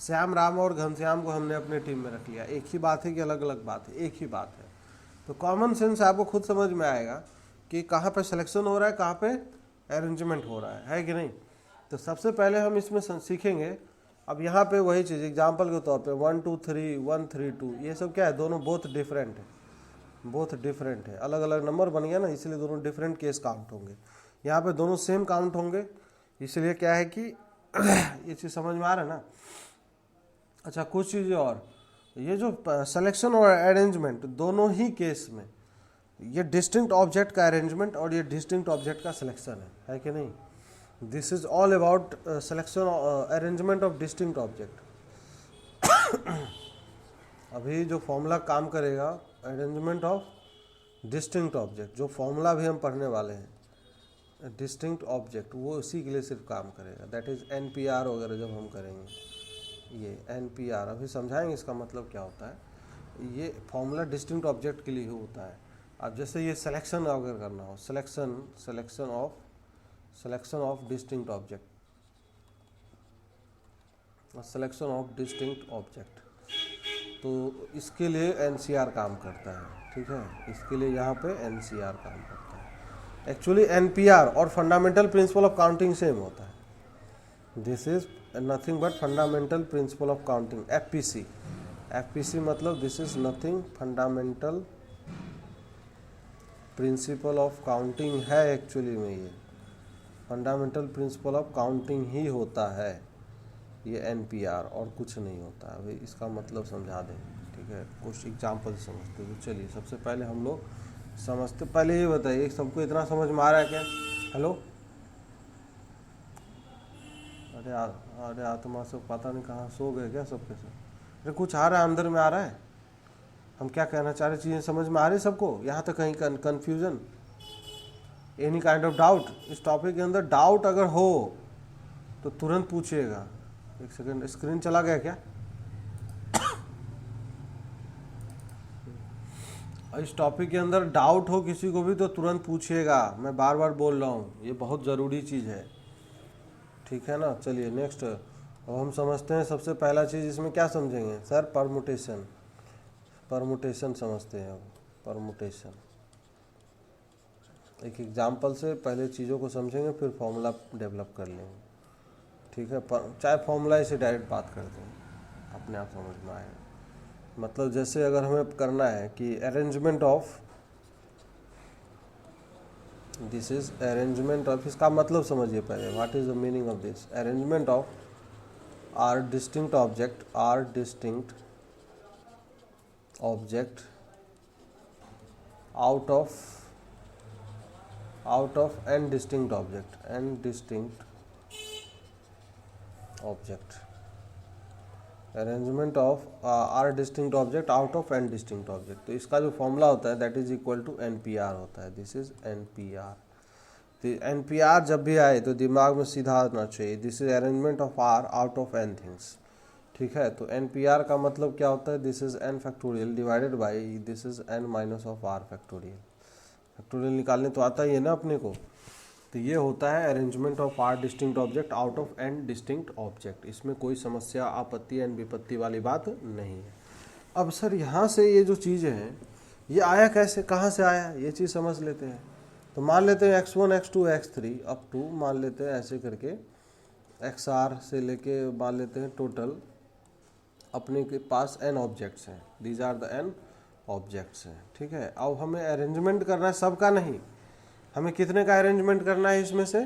श्याम राम और घनश्याम को हमने अपने टीम में रख लिया, एक ही बात है कि अलग अलग बात है, एक ही बात है। तो कॉमन सेंस आपको खुद समझ में आएगा कि कहाँ पे सिलेक्शन हो रहा है, कहाँ पे अरेंजमेंट हो रहा है कि नहीं। तो सबसे पहले हम इसमें सीखेंगे। अब यहाँ पे वही चीज़ एग्जांपल के तौर पे 1 2 3 1 3 2, ये सब क्या है, दोनों बोथ डिफरेंट है, अलग अलग नंबर बन गया ना, इसलिए दोनों डिफरेंट केस काउंट होंगे। यहाँ पे दोनों सेम काउंट होंगे, इसलिए क्या है कि ये चीज़ समझ में आ रहा है ना। अच्छा, कुछ चीज़ें और, ये जो सिलेक्शन और अरेंजमेंट दोनों ही केस में ये डिस्टिंक्ट ऑब्जेक्ट का अरेंजमेंट और ये डिस्टिंक्ट ऑब्जेक्ट का सिलेक्शन है कि नहीं। This is all about selection arrangement of distinct object. अभी जो फॉर्मूला काम करेगा अरेंजमेंट ऑफ डिस्टिंक्ट ऑब्जेक्ट, जो फॉर्मूला भी हम पढ़ने वाले हैं डिस्टिंक्ट ऑब्जेक्ट, वो उसी के लिए सिर्फ काम करेगा, दैट इज NPR वगैरह जब हम करेंगे। ये NPR अभी समझाएंगे इसका मतलब क्या होता है। ये फॉर्मूला डिस्टिंक्ट ऑब्जेक्ट के लिए ही होता है। अब जैसे ये सिलेक्शन अगर करना हो, selection of distinct object, selection of distinct object, तो इसके लिए NCR काम करता है, ठीक है। इसके लिए यहाँ पे NCR काम करता है। एक्चुअली NPR और fundamental principle of counting same होता है। This is nothing but fundamental principle of counting, FPC मतलब this is nothing, fundamental principle of counting है। एक्चुअली में ये फंडामेंटल प्रिंसिपल ऑफ काउंटिंग ही होता है, ये NPR और कुछ नहीं होता। अभी इसका मतलब समझा दें, ठीक है, कुछ एग्जाम्पल समझते। तो चलिए सबसे पहले हम लोग समझते, पहले ये बताइए सबको इतना समझ में आ रहा है क्या। हेलो, अरे आत्मा सब पता नहीं कहाँ सो गए क्या सबके सब। अरे कुछ आ रहा है, अंदर में आ रहा है, हम क्या कहना चाह रहे, चीज़ें समझ में आ रही सबको, यहाँ तक कहीं confusion, any kind of doubt. इस टॉपिक के अंदर डाउट अगर हो तो तुरंत पूछिएगा। एक सेकंड, स्क्रीन चला गया क्या। इस टॉपिक के अंदर डाउट हो किसी को भी तो तुरंत पूछिएगा, मैं बार बार बोल रहा हूँ, ये बहुत ज़रूरी चीज़ है, ठीक है ना। चलिए नेक्स्ट, अब हम समझते हैं सबसे पहला चीज़ इसमें क्या समझेंगे सर, परमुटेशन समझते हैं। अब परमुटेशन एक एग्जाम्पल से पहले चीज़ों को समझेंगे, फिर फॉर्मूला डेवलप कर लेंगे, ठीक है। चाहे फॉर्मूला से डायरेक्ट बात करते हैं, अपने आप समझ में आएगा। मतलब जैसे अगर हमें करना है कि arrangement of, this is arrangement of, इसका मतलब समझिए पहले, what is the meaning of this. Arrangement of r distinct object, out of n distinct object, arrangement of r distinct object out of n distinct object। तो इसका जो formula होता है that is equal to NPR होता है, this is NPR। तो NPR जब भी आए तो दिमाग में सीधा आना चाहिए, this is arrangement of R out of n things. ठीक है, तो NPR का मतलब क्या होता है, this is n factorial divided by this is n minus of R factorial. Factorial निकालने तो आता ही है ना अपने को। तो ये होता है arrangement of R distinct object out of n distinct object. इसमें कोई समस्या, आपत्ति एंड विपत्ति वाली बात नहीं है। अब सर यहाँ से ये जो चीज़ें हैं ये आया कैसे, कहाँ से आया, ये चीज़ समझ लेते हैं। तो मान लेते हैं x1 x2 x3 up to, मान लेते हैं ऐसे करके xr से लेके मान लेते हैं टोटल अपने के पास n ऑब्जेक्ट्स हैं, these are the n objects हैं। ठीक है, अब हमें अरेंजमेंट करना है, सबका नहीं, हमें कितने का अरेंजमेंट करना है इसमें से,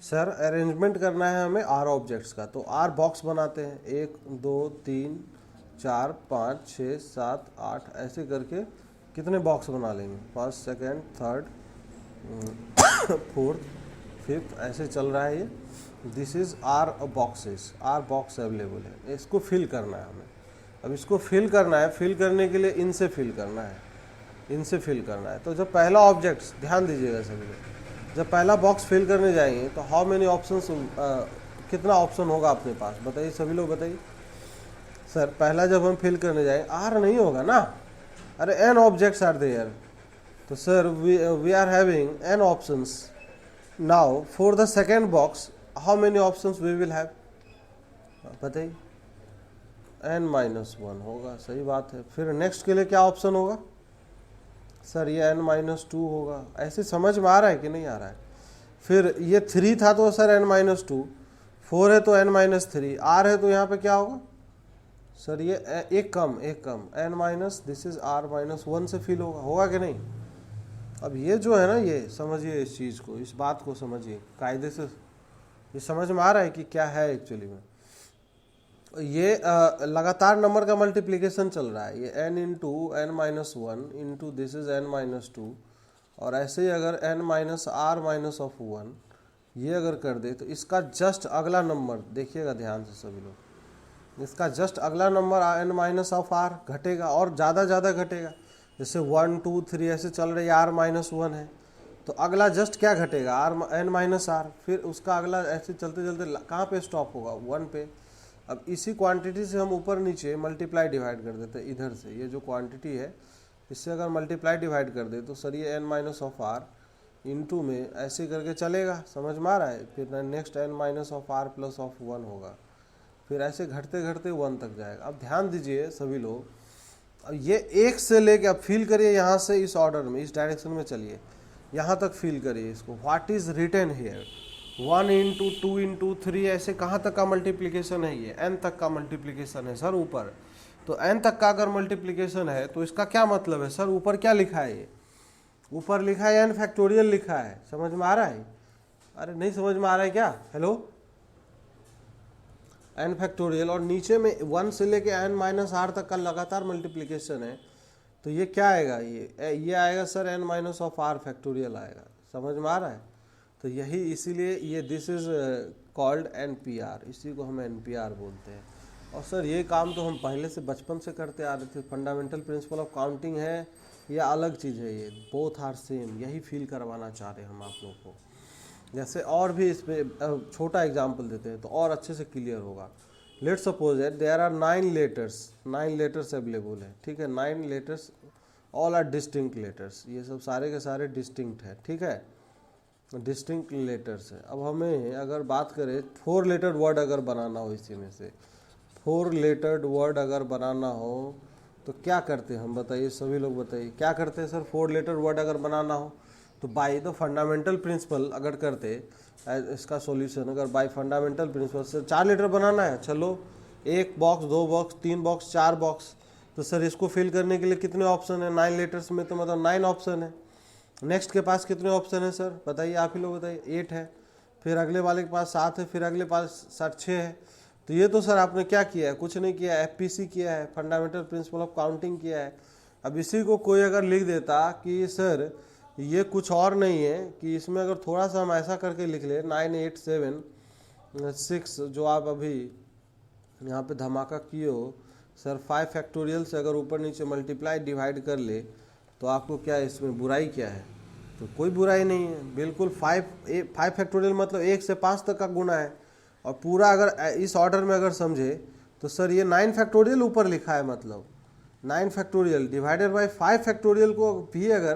सर अरेंजमेंट करना है हमें R ऑब्जेक्ट्स का। तो R बॉक्स बनाते हैं, 1 2 3 4 5 6 7 8 ऐसे करके कितने बॉक्स बना लेंगे, first second third fourth fifth ऐसे चल रहा है ये। This is R boxes, R box available है, इसको फिल करना है हमें। अब इसको फिल करना है, फिल करने के लिए इनसे फिल करना है, इनसे फिल करना है। तो जब पहला ऑब्जेक्ट्स, ध्यान दीजिएगा सभी लोग, जब पहला बॉक्स फिल करने जाएंगे तो हाउ मेनी ऑप्शंस, कितना ऑप्शन होगा अपने पास, बताइए सभी लोग बताइए। सर पहला जब हम फिल करने जाएंगे R नहीं होगा ना, अरे n ऑब्जेक्ट्स आर देयर। तो sir we are having n options. Now for the second box how many options we will have, बताइए। n माइनस 1 होगा, सही बात है। फिर नेक्स्ट के लिए क्या ऑप्शन होगा, सर ये n माइनस 2 होगा। ऐसे समझ में आ रहा है कि नहीं आ रहा है। फिर ये 3 था तो सर n माइनस 2, 4 है तो n माइनस 3, R है तो यहाँ पे क्या होगा, सर ये एक कम n minus this is R minus 1 से फिल होगा, होगा कि नहीं। अब ये जो है ना, ये समझिए, इस चीज़ को, इस बात को समझिए कायदे से, ये समझ में आ रहा है कि क्या है एक्चुअली में। ये लगातार नंबर का मल्टीप्लिकेशन चल रहा है, ये n into n minus 1 into this is n minus 2, और ऐसे ही अगर n minus R minus of 1 ये अगर कर दे तो इसका जस्ट अगला नंबर देखिएगा ध्यान से सभी लोग, इसका जस्ट अगला number n minus of R घटेगा और ज़्यादा घटेगा। जैसे 1 2 3 ऐसे चल रही है, R माइनस 1 है तो अगला जस्ट क्या घटेगा, n माइनस R, फिर उसका अगला ऐसे चलते चलते कहाँ पे स्टॉप होगा, 1 पे। अब इसी क्वांटिटी से हम ऊपर नीचे मल्टीप्लाई डिवाइड कर देते हैं, इधर से ये जो क्वांटिटी है इससे अगर मल्टीप्लाई डिवाइड कर दे तो सर ये n minus of R into में ऐसे करके चलेगा, समझ में आ रहा है। फिर next n minus of R plus of 1 होगा, फिर ऐसे घटते घटते 1 तक जाएगा। अब ध्यान दीजिए सभी लोग, अब ये 1 से लेके अब फील करिए यहाँ से इस ऑर्डर में, इस डायरेक्शन में चलिए, यहाँ तक फील करिए इसको। What is written here, 1 into 2 into 3 ऐसे कहाँ तक का मल्टीप्लिकेशन है, ये n तक का मल्टीप्लिकेशन है सर ऊपर। तो n तक का अगर मल्टीप्लिकेशन है तो इसका क्या मतलब है, सर ऊपर क्या लिखा है, ये ऊपर लिखा है n फैक्टोरियल लिखा है, समझ में आ रहा है। अरे नहीं समझ में आ रहा है क्या, हेलो, n फैक्टोरियल और नीचे में 1 से लेके n माइनस R तक का लगातार मल्टीप्लिकेशन है। तो ये क्या आएगा, ये आएगा sir n minus of R factorial आएगा, समझ में आ रहा है। तो यही इसीलिए ये दिस इज कॉल्ड NPR, इसी को हम NPR बोलते हैं। और सर ये काम तो हम पहले से बचपन से करते आ रहे थे, फंडामेंटल प्रिंसिपल ऑफ काउंटिंग है या अलग चीज़ है, ये बोथ आर सेम, यही फील करवाना चाह रहे हैं हम आप लोगों को। जैसे और भी इसमें छोटा एग्जांपल देते हैं तो और अच्छे से क्लियर होगा। Let's suppose that there are 9 letters available है, ठीक है, 9 letters, all are distinct letters, ये सब सारे के सारे डिस्टिंक्ट है, ठीक है, डिस्टिंक्ट लेटर्स है। अब हमें अगर बात करें 4 लेटर्ड वर्ड अगर बनाना हो, इसी में से 4 लेटर्ड वर्ड अगर बनाना हो तो क्या करते हैं हम, बताइए सभी लोग बताइए क्या करते हैं सर। 4 लेटर वर्ड अगर बनाना हो तो बाय द फंडामेंटल प्रिंसिपल अगर करते, इसका सॉल्यूशन अगर बाय फंडामेंटल प्रिंसिपल से 4 लेटर बनाना है, चलो 1 बॉक्स 2 बॉक्स 3 बॉक्स 4 बॉक्स, तो सर इसको फिल करने के लिए कितने ऑप्शन है, 9 लेटर्स में तो मतलब 9 ऑप्शन है। नेक्स्ट के पास कितने ऑप्शन है सर, बताइए आप ही लोग बताइए, 8 है। फिर अगले वाले के पास 7 है, फिर अगले पास 6 है। तो ये तो सर आपने क्या किया है, कुछ नहीं किया, FPC किया है, फंडामेंटल प्रिंसिपल ऑफ काउंटिंग किया है। अब इसी को कोई अगर लिख देता कि सर ये कुछ और नहीं है, कि इसमें अगर थोड़ा सा हम ऐसा करके लिख ले 9 8 7 6, जो आप अभी यहाँ पे धमाका किए हो सर, 5 फैक्टोरियल से अगर ऊपर नीचे मल्टीप्लाई डिवाइड कर ले तो आपको क्या इसमें बुराई क्या है, तो कोई बुराई नहीं है, बिल्कुल 5 फैक्टोरियल मतलब 1 से 5 तक का गुना है। और पूरा अगर इस ऑर्डर में अगर समझे तो सर ये 9 फैक्टोरियल ऊपर लिखा है, मतलब 9 फैक्टोरियल डिवाइडेड बाय 5 फैक्टोरियल को भी अगर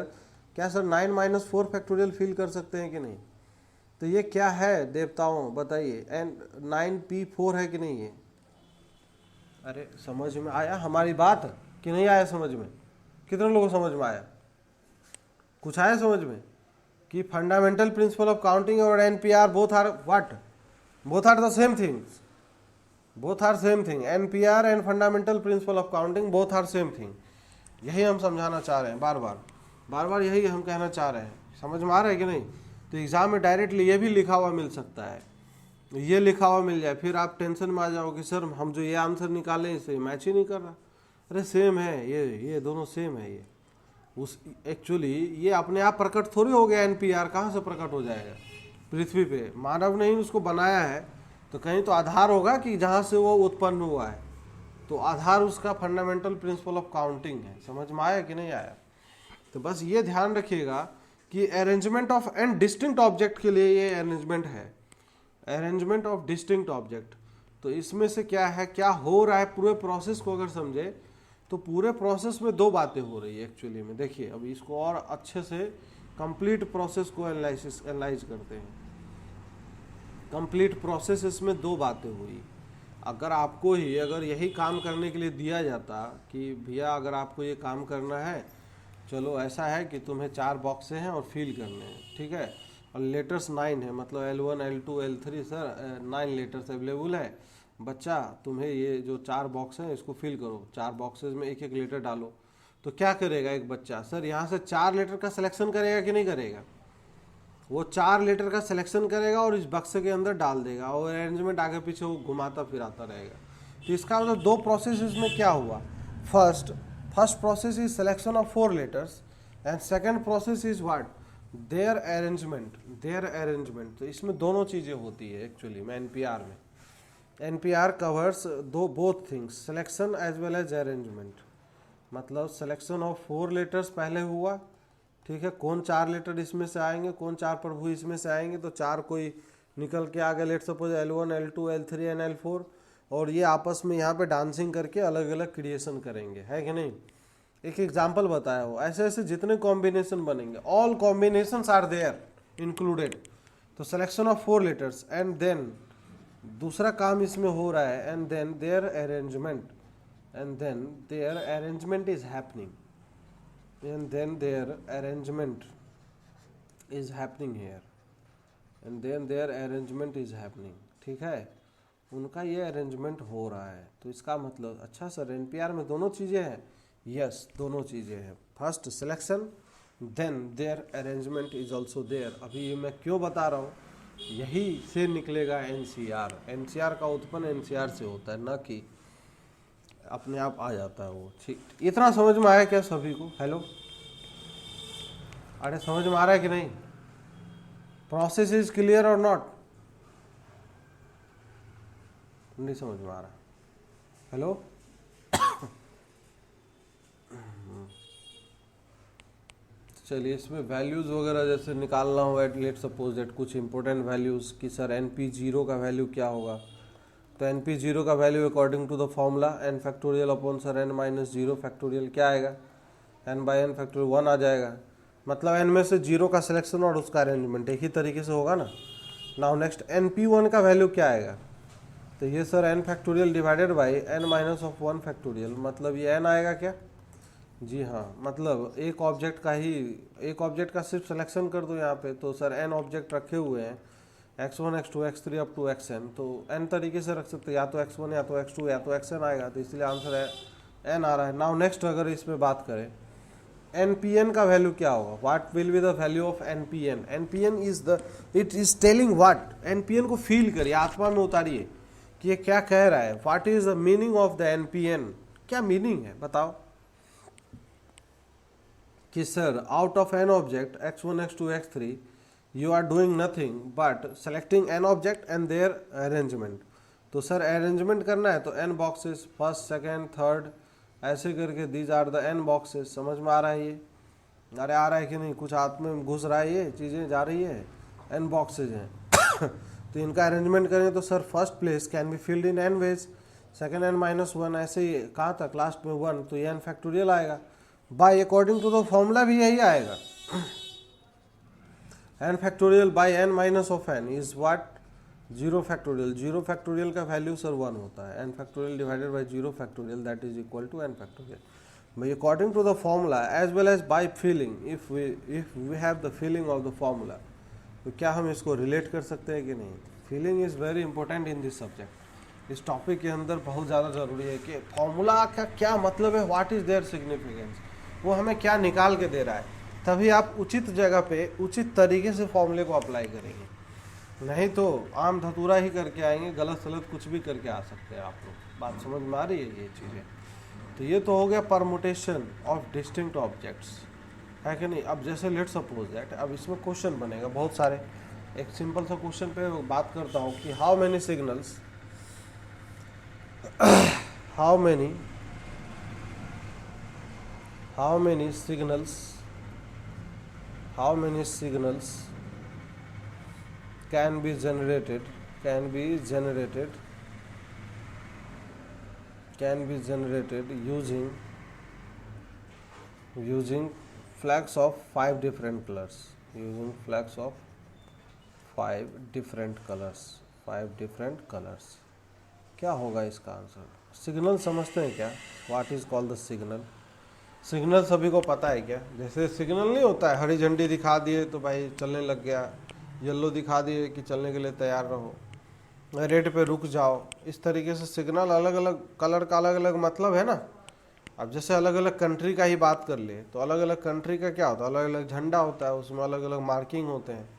क्या सर 9 माइनस 4 फैक्टोरियल फील कर सकते हैं कि नहीं? तो ये क्या है देवताओं बताइए, एंड 9p4 है कि नहीं ये? अरे समझ में आया हमारी बात कि नहीं आया समझ में? कितने लोगों को समझ में आया? कुछ आया समझ में कि फंडामेंटल प्रिंसिपल ऑफ काउंटिंग और NPR both are what? Both are the same things, both are same thing. NPR and fundamental principle of counting both are same thing. यही हम समझाना चाह रहे हैं, बार बार यही हम कहना चाह रहे हैं। समझ में आ रहा है कि नहीं? तो एग्जाम में डायरेक्टली ये भी लिखा हुआ मिल सकता है, ये लिखा हुआ मिल जाए, फिर आप टेंशन में आ जाओगे सर हम जो ये आंसर निकाले इसे मैच ही नहीं कर रहा। अरे सेम है, ये दोनों सेम है। ये उस एक्चुअली ये अपने आप प्रकट थोड़ी हो गया। एनपीआर कहाँ से प्रकट हो जाएगा? पृथ्वी पे मानव ने ही उसको बनाया है, तो कहीं तो आधार होगा कि जहाँ से वो उत्पन्न हुआ है। तो आधार उसका फंडामेंटल प्रिंसिपल ऑफ काउंटिंग है। समझ में आया कि नहीं आया? तो बस ये ध्यान रखिएगा कि arrangement of and distinct object के लिए ये अरेंजमेंट है, अरेंजमेंट ऑफ डिस्टिंक्ट ऑब्जेक्ट। तो इसमें से क्या है, क्या हो रहा है, पूरे प्रोसेस को अगर समझे तो पूरे प्रोसेस में दो बातें हो रही है एक्चुअली में। देखिए अब इसको और अच्छे से कंप्लीट प्रोसेस को एनालाइज करते हैं। कंप्लीट प्रोसेस इसमें दो बातें हुई। अगर आपको ही अगर यही काम करने के लिए दिया जाता कि भैया अगर आपको ये काम करना है, चलो ऐसा है कि तुम्हें 4 बॉक्सें हैं और फिल करने हैं, ठीक है, और लेटर्स 9 है, मतलब L1 L2 L3 sir 9 letters available है। बच्चा तुम्हें ये जो 4 बॉक्स हैं इसको फिल करो, 4 बॉक्सेस में एक एक लेटर डालो। तो क्या करेगा एक बच्चा? सर यहाँ से 4 लेटर का सिलेक्शन करेगा कि नहीं करेगा? वो 4 लेटर का सिलेक्शन करेगा और इस बक्से के अंदर डाल देगा, और अरेंजमेंट आगे पीछे वो घुमाता फिराता रहेगा। तो इसका मतलब दो प्रोसेस इसमें क्या हुआ? First process is selection of 4 letters and second process is what? Their arrangement. तो इसमें दोनों चीज़ें होती है एक्चुअली में एनपीआर में। NPR covers both things, selection as well as arrangement. मतलब सिलेक्शन ऑफ 4 लेटर्स पहले हुआ, ठीक है, कौन 4 लेटर इसमें से आएंगे, कौन 4 प्रभु इसमें से आएंगे, तो 4 कोई निकल के आ गए, let suppose L1 L2 L3 and L4, और ये आपस में यहाँ पे डांसिंग करके अलग अलग क्रिएशन करेंगे, है कि नहीं? एक एग्जाम्पल बताया हो, ऐसे ऐसे जितने कॉम्बिनेशन बनेंगे, all combinations are there included. तो selection of 4 letters and then दूसरा काम इसमें हो रहा है, and then their arrangement is happening, and then their arrangement is happening here, and then their arrangement is happening, ठीक है, उनका ये अरेंजमेंट हो रहा है। तो इसका मतलब अच्छा सर एनपीआर में दोनों चीज़ें हैं? यस, दोनों चीज़ें हैं। First selection, then their arrangement is also there. अभी ये मैं क्यों बता रहा हूँ, यही से निकलेगा एनसीआर। एनसीआर का उत्पन्न एनसीआर से होता है, ना कि अपने आप आ जाता है वो। ठीक, इतना समझ में आया क्या सभी को? हेलो, अरे समझ में आ रहा है कि नहीं? प्रोसेस इज क्लियर और नॉट? नहीं समझ में आ रहा? हेलो चलिए, इसमें वैल्यूज वगैरह जैसे निकालना हो, लेट सपोज दैट कुछ इंपॉर्टेंट वैल्यूज कि सर NP0 का वैल्यू क्या होगा। तो NP0 का value according to the formula n factorial upon sir n minus 0 factorial क्या आएगा? n बाई n फैक्टोरियल 1 आ जाएगा। मतलब n में से 0 का सिलेक्शन और उसका अरेंजमेंट एक ही तरीके से होगा ना। नाउ नेक्स्ट NP1 का वैल्यू क्या आएगा? तो ये sir n factorial divided by n minus of 1 factorial, मतलब ये n आएगा क्या? जी हाँ, मतलब एक ऑब्जेक्ट का सिर्फ सिलेक्शन कर दो यहाँ पे। तो सर n ऑब्जेक्ट रखे हुए हैं, x1 x2 x3 up to xn, तो n तरीके से रख सकते हैं, या तो x1 या तो x2 या तो xn आएगा, तो इसलिए आंसर है n आ रहा है। नाउ नेक्स्ट अगर इसमें बात करें npn का वैल्यू क्या होगा? What will be the value of npn? npn it is telling what? npn को फील करिए, आत्मा में उतारिए कि ये क्या कह रहा है। What is the meaning of the npn? क्या मीनिंग है बताओ? कि sir out of n object x1 x2 x3 you are doing nothing but selecting n object and their arrangement। तो सर अरेंजमेंट करना है तो n boxes, first second third ऐसे करके these are the n boxes. समझ में आ रहा है ये? अरे आ रहा है कि नहीं, कुछ हाथ में घुस रहा है, ये चीज़ें जा रही है, n बॉक्सेज हैं तो इनका अरेंजमेंट करें तो sir first place can be filled in n ways, second n-1, ऐसे ही कहा तक लास्ट में 1, तो ये n फैक्टोरियल आएगा। By according to the formula भी यही आएगा, n factorial by n minus of n is what, 0 factorial. 0 factorial का वैल्यू सर 1 होता है, n factorial divided by 0 factorial that is equal to n factorial. By according to the formula as well as by feeling, if we have the feeling of the formula, तो क्या हम इसको relate कर सकते हैं कि नहीं। Feeling is very important in this subject. इस टॉपिक के अंदर बहुत ज़्यादा ज़रूरी है कि फॉर्मूला का क्या मतलब है, व्हाट इज़ देयर सिग्निफिकेंस, वो हमें क्या निकाल के दे रहा है, तभी आप उचित जगह पे उचित तरीके से फॉर्मूले को अप्लाई करेंगे। नहीं तो आम धतूरा ही करके आएंगे, गलत सलत कुछ भी करके आ सकते हैं आप लोग। बात समझ में आ रही है ये चीज़ें। तो ये तो हो गया परमुटेशन ऑफ डिस्टिंक्ट ऑब्जेक्ट्स, है कि नहीं। अब जैसे लेट सपोज दैट, अब इसमें क्वेश्चन बनेगा बहुत सारे। एक सिंपल सा क्वेश्चन पे बात करता हूँ कि how many signals can be generated using flags of 5 different colors, using flags of 5 different colors। क्या होगा इसका आंसर। सिग्नल समझते हैं क्या, what is called the signal. Signal सभी को पता है क्या, जैसे सिग्नल नहीं होता है, हरी झंडी दिखा दिए तो भाई चलने लग गया, येलो दिखा दिए कि चलने के लिए तैयार रहो, रेड पे रुक जाओ। इस तरीके से सिग्नल अलग अलग कलर का अलग अलग मतलब है ना। अब जैसे अलग अलग कंट्री का ही बात कर ले तो अलग अलग कंट्री का क्या होता है, अलग अलग झंडा होता है, उसमें अलग अलग मार्किंग होते हैं।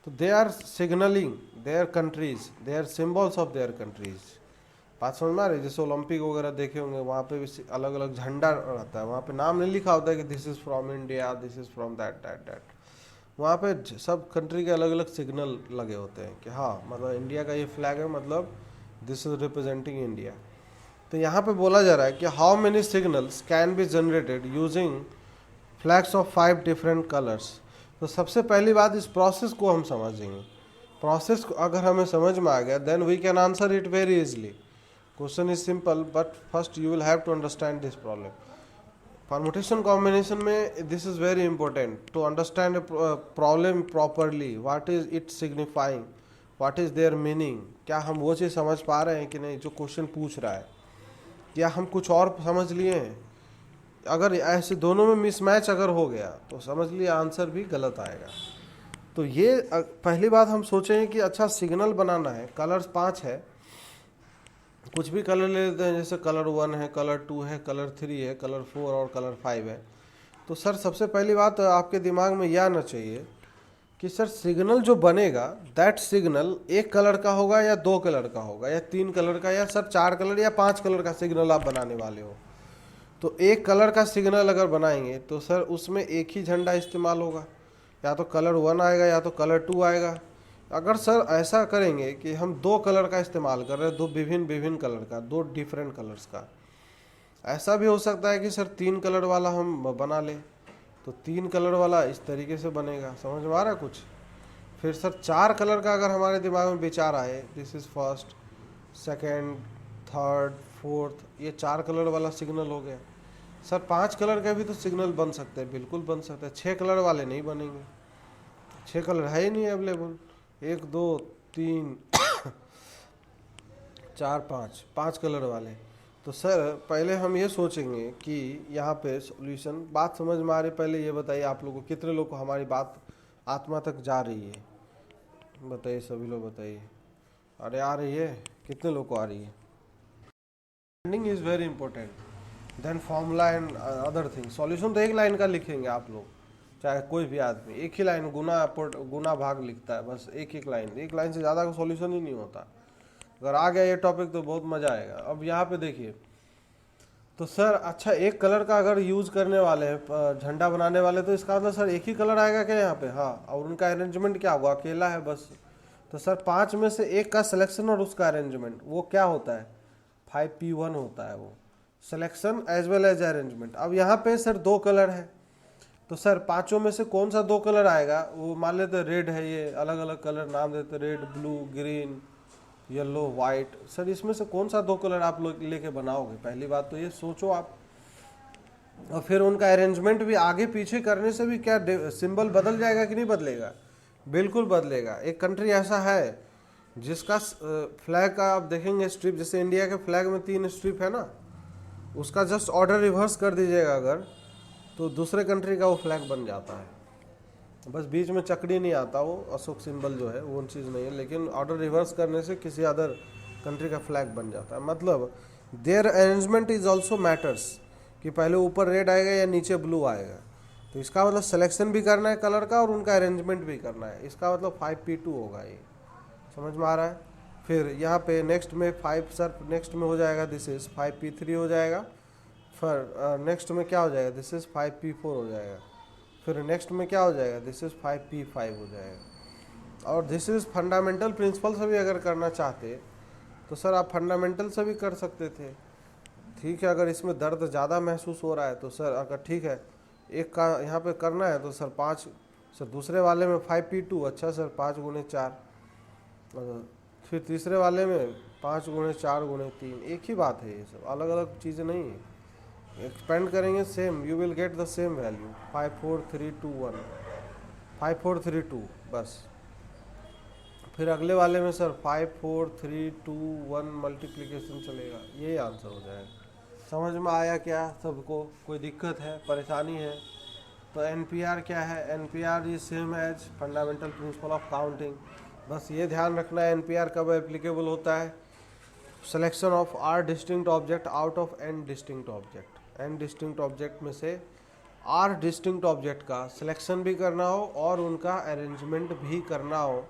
तो they are signalling their countries, they are symbols of their countries. बात समझ में आ रही है। जैसे ओलंपिक वगैरह देखे होंगे, वहाँ पे भी अलग अलग झंडा रहता है, वहाँ पे नाम नहीं लिखा होता है कि this is from India, this is from that. वहाँ पे सब कंट्री के अलग अलग सिग्नल लगे होते हैं कि हाँ मतलब इंडिया का ये फ्लैग है, मतलब दिस इज रिप्रेजेंटिंग इंडिया। तो यहाँ पे बोला जा रहा है कि how many signals can be generated using flags of 5 different colours. तो सबसे पहली बात इस प्रोसेस को हम समझेंगे। प्रोसेस को अगर हमें समझ में आ गया then we can answer it very easily. Question is simple but first you will have to understand this problem. Permutation combination में this is very important to understand a problem properly, what is it signifying, what is their meaning. क्या हम वो चीज़ समझ पा रहे हैं कि नहीं जो क्वेश्चन पूछ रहा है, या हम कुछ और समझ लिए हैं। अगर ऐसे दोनों में मिसमैच अगर हो गया तो समझ लिए आंसर भी गलत आएगा। तो ये पहली बात हम सोचेंगे कि अच्छा सिग्नल बनाना है, कलर्स 5 है, कुछ भी कलर ले लेते हैं, जैसे कलर 1 है, कलर 2 है, कलर 3 है, कलर 4 और कलर 5 है। तो सर सबसे पहली बात आपके दिमाग में यह आना चाहिए कि सर सिग्नल जो बनेगा दैट सिग्नल एक कलर का होगा या 2 कलर का होगा या 3 कलर का या सर 4 कलर या 5 कलर का सिग्नल आप बनाने वाले हो। तो एक कलर का सिग्नल अगर बनाएंगे तो सर उसमें एक ही झंडा इस्तेमाल होगा, या तो कलर 1 आएगा या तो कलर 2 आएगा। अगर सर ऐसा करेंगे कि हम 2 कलर का इस्तेमाल कर रहे हैं, 2 विभिन्न कलर का, 2 डिफरेंट कलर्स का, ऐसा भी हो सकता है कि सर 3 कलर वाला हम बना लें, तो 3 कलर वाला इस तरीके से बनेगा। समझ में आ रहा है कुछ। फिर सर 4 कलर का अगर हमारे दिमाग में विचार आए, this is first, second, third, fourth, ये 4 कलर वाला सिग्नल हो गया। सर 5 कलर का भी तो सिग्नल बन सकते हैं, बिल्कुल बन सकते हैं। 6 कलर वाले नहीं बनेंगे, 6 कलर है ही नहीं अवेलेबल। 1 2 3 4 5 कलर वाले। तो सर पहले हम ये सोचेंगे कि यहाँ पे सॉल्यूशन, बात समझ में आ रही। पहले ये बताइए आप लोगों को, कितने लोग को हमारी बात आत्मा तक जा रही है, बताइए सभी लोग बताइए। अरे आ रही है, कितने लोग को आ रही है। Understanding is very important, then formula and other thing. Solution तो एक लाइन का लिखेंगे आप लोग, चाहे कोई भी आदमी एक ही लाइन गुना भाग लिखता है, बस एक लाइन से ज़्यादा का सॉल्यूशन ही नहीं होता। अगर आ गया ये टॉपिक तो बहुत मज़ा आएगा। अब यहाँ पे देखिए, तो सर अच्छा एक कलर का अगर यूज़ करने वाले हैं, झंडा बनाने वाले, तो इसका मतलब सर एक ही कलर आएगा क्या यहाँ पे। हाँ, और उनका अरेंजमेंट क्या होगा, अकेला है बस। तो सर 5 में से एक का सिलेक्शन और उसका अरेंजमेंट, वो क्या होता है, 5P1 होता है वो, selection as well as arrangement. अब यहाँ पे सर 2 कलर है, तो सर पांचों में से कौन सा दो कलर आएगा, वो मान लेते रेड है, ये अलग अलग कलर नाम देते, red, blue, green, yellow, white. Sir इसमें से कौन सा दो कलर आप लोग लेके बनाओगे, पहली बात तो ये सोचो आप। और फिर उनका अरेंजमेंट भी आगे पीछे करने से भी क्या सिंबल बदल जाएगा कि नहीं बदलेगा? बिल्कुल बदलेगा। एक कंट्री ऐसा है जिसका फ्लैग का आप देखेंगे स्ट्रिप, जैसे इंडिया के फ्लैग में 3 स्ट्रिप है ना, उसका जस्ट ऑर्डर रिवर्स कर दीजिएगा अगर, तो दूसरे कंट्री का वो फ्लैग बन जाता है। बस बीच में चक्री नहीं आता, वो अशोक सिंबल जो है वो चीज़ नहीं है, लेकिन ऑर्डर रिवर्स करने से किसी अदर कंट्री का फ्लैग बन जाता है। मतलब their arrangement is also matters, कि पहले ऊपर रेड आएगा या नीचे ब्लू आएगा। तो इसका मतलब सिलेक्शन भी करना है कलर का और उनका अरेंजमेंट भी करना है। इसका मतलब 5P2 होगा, ये समझ में आ रहा है। फिर यहाँ पे नेक्स्ट में 5 सर नेक्स्ट में हो जाएगा, दिस इज 5P3 हो जाएगा। फिर नेक्स्ट में क्या हो जाएगा, दिस इज 5P4 हो जाएगा। फिर नेक्स्ट में क्या हो जाएगा, दिस इज 5P5 हो जाएगा। और दिस इज फंडामेंटल प्रिंसिपल से भी अगर करना चाहते तो सर आप फंडामेंटल से भी कर सकते थे। ठीक है, अगर इसमें दर्द ज़्यादा महसूस हो रहा है तो सर अगर ठीक है एक का यहाँ पे करना है तो सर 5, सर दूसरे वाले में 5P2, अच्छा सर 5 गुणे 4, फिर तीसरे वाले में 5 गुणे 4 गुणे 3, एक ही बात है, ये सब अलग अलग चीज़ें नहीं है। एक्सपेंड करेंगे same, you will get the same value, 5 4 3 2 1, 5 4 3 2 बस। फिर अगले वाले में सर 5 4 3 2 1 मल्टीप्लिकेशन चलेगा, यही आंसर हो जाएगा। समझ में आया क्या सबको? कोई दिक्कत है, परेशानी है? तो NPR क्या है? NPR is same as fundamental principle of counting. बस ये ध्यान रखना है NPR कब एप्लीकेबल होता है, selection of R distinct object out of N distinct object. N distinct object में से R डिस्टिंक्ट ऑब्जेक्ट का सिलेक्शन भी करना हो और उनका अरेंजमेंट भी करना हो,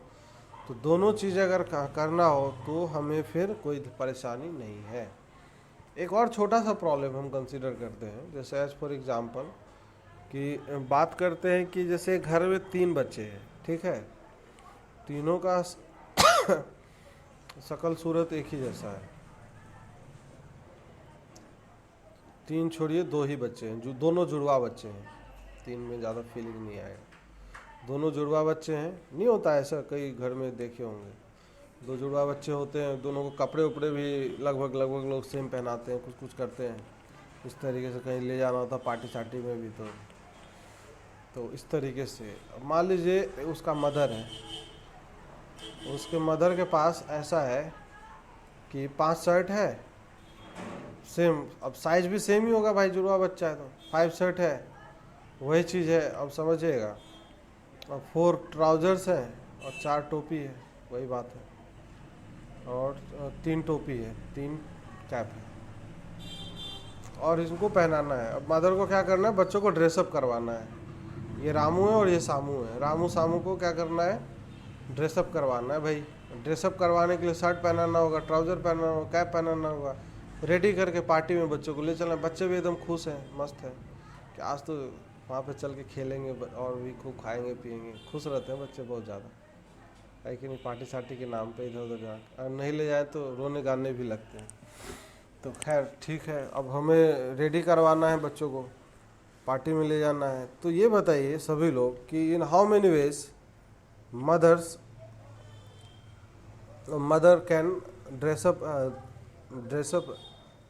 तो दोनों चीज़ें अगर करना हो तो हमें फिर कोई परेशानी नहीं है। एक और छोटा सा प्रॉब्लम हम कंसीडर करते हैं, जैसे एज फॉर एग्जांपल कि बात करते हैं कि जैसे घर में 3 बच्चे हैं, ठीक है, तीनों का शकल सूरत एक ही जैसा है। 3 छोड़िए 2 ही बच्चे हैं, जो दोनों जुड़वा बच्चे हैं, 3 में ज़्यादा फीलिंग नहीं आएगा। दोनों जुड़वा बच्चे हैं, नहीं होता ऐसा, कई घर में देखे होंगे 2 जुड़वा बच्चे होते हैं, दोनों को कपड़े उपड़े भी लगभग लोग सेम पहनाते हैं, कुछ करते हैं इस तरीके से, कहीं ले जाना होता पार्टी सार्टी में भी तो इस तरीके से। मान लीजिए उसका मदर है, उसके मदर के पास ऐसा है कि 5 शर्ट है सेम, अब साइज भी सेम ही होगा भाई, जुड़वा बच्चा है तो 5 शर्ट है, वही चीज़ है, अब समझिएगा। अब 4 ट्राउजर्स हैं और 4 टोपी है, वही बात है, और 3 टोपी है, 3 कैप है, और इनको पहनाना है। अब मदर को क्या करना है, बच्चों को ड्रेसअप करवाना है। ये रामू है और ये सामू है, रामू सामू को क्या करना है, ड्रेसअप करवाना है भाई। ड्रेसअप करवाने के लिए शर्ट पहनाना होगा, ट्राउज़र पहनाना होगा, कैप पहनाना होगा, रेडी करके पार्टी में बच्चों को ले चलना। बच्चे भी एकदम खुश हैं, मस्त है कि आज तो वहाँ पे चल के खेलेंगे और भी खूब खाएंगे पिएंगे, खुश रहते हैं बच्चे बहुत ज़्यादा, है कि नहीं, पार्टी सार्टी के नाम पे इधर उधर जा, और नहीं ले जाए तो रोने गाने भी लगते हैं। तो खैर ठीक है, अब हमें रेडी करवाना है बच्चों को, पार्टी में ले जाना है। तो ये बताइए सभी लोग कि in how many veg mother can dress up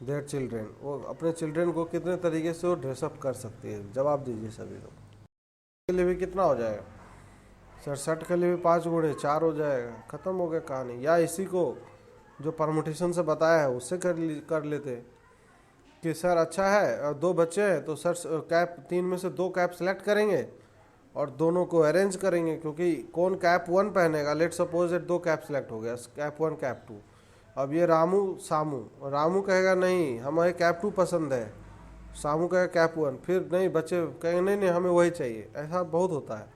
their children, वो अपने चिल्ड्रेन को कितने तरीके से वो ड्रेसअप कर सकती है? जवाब दीजिए सभी लोग। के लिए भी कितना हो जाएगा सर? शर्ट के लिए भी 5 गुणे 4 हो जाएगा, ख़त्म हो गया कहानी। या इसी को जो परमुटेशन से बताया है उससे कर लेते कि सर अच्छा है और 2 बच्चे हैं तो सर कैप 3 में से 2 कैप सेलेक्ट करेंगे और दोनों को अरेंज करेंगे, क्योंकि कौन कैप 1 पहनेगा, late suppose that 2 cap select हो गया, कैप 1 कैप 2। अब ये रामू कहेगा नहीं हमें कैप 2 पसंद है, सामू कहेगा कैप 1, फिर नहीं बच्चे कहेंगे नहीं हमें वही चाहिए, ऐसा बहुत होता है।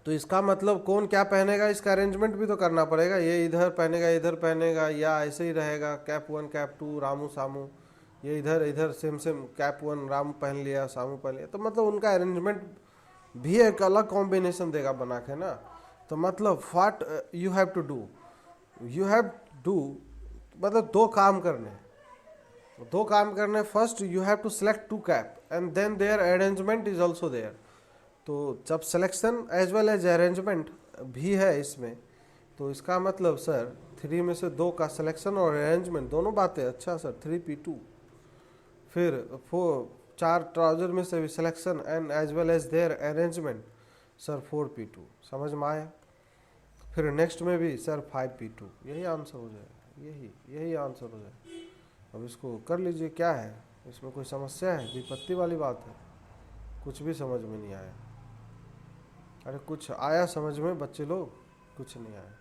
तो इसका मतलब कौन क्या पहनेगा इसका अरेंजमेंट भी तो करना पड़ेगा, ये इधर पहनेगा या ऐसे ही रहेगा, कैप 1 कैप 2 रामू सामू, ये इधर सेम कैप 1 रामू पहन लिया सामू पहन लिया, तो मतलब उनका अरेंजमेंट भी एक अलग कॉम्बिनेशन देगा बना के ना। तो मतलब what you have to do, मतलब 2 काम करने। First you have to select 2 cap, and then their arrangement is also there. तो जब selection as well as arrangement भी है इसमें, तो इसका मतलब सर 3 में से 2 का सिलेक्शन और अरेंजमेंट दोनों बातें। अच्छा सर 3P2। फिर 4 ट्राउजर में से भी selection and as well as their arrangement sir 4P2। समझ में आया? फिर नेक्स्ट में भी सर 5P2। यही आंसर हो जाएगा, यही आंसर हो जाएगा। अब इसको कर लीजिए, क्या है इसमें, कोई समस्या है? विपत्ति वाली बात है? कुछ भी समझ में नहीं आया? अरे कुछ आया समझ में बच्चे लोग? कुछ नहीं आया।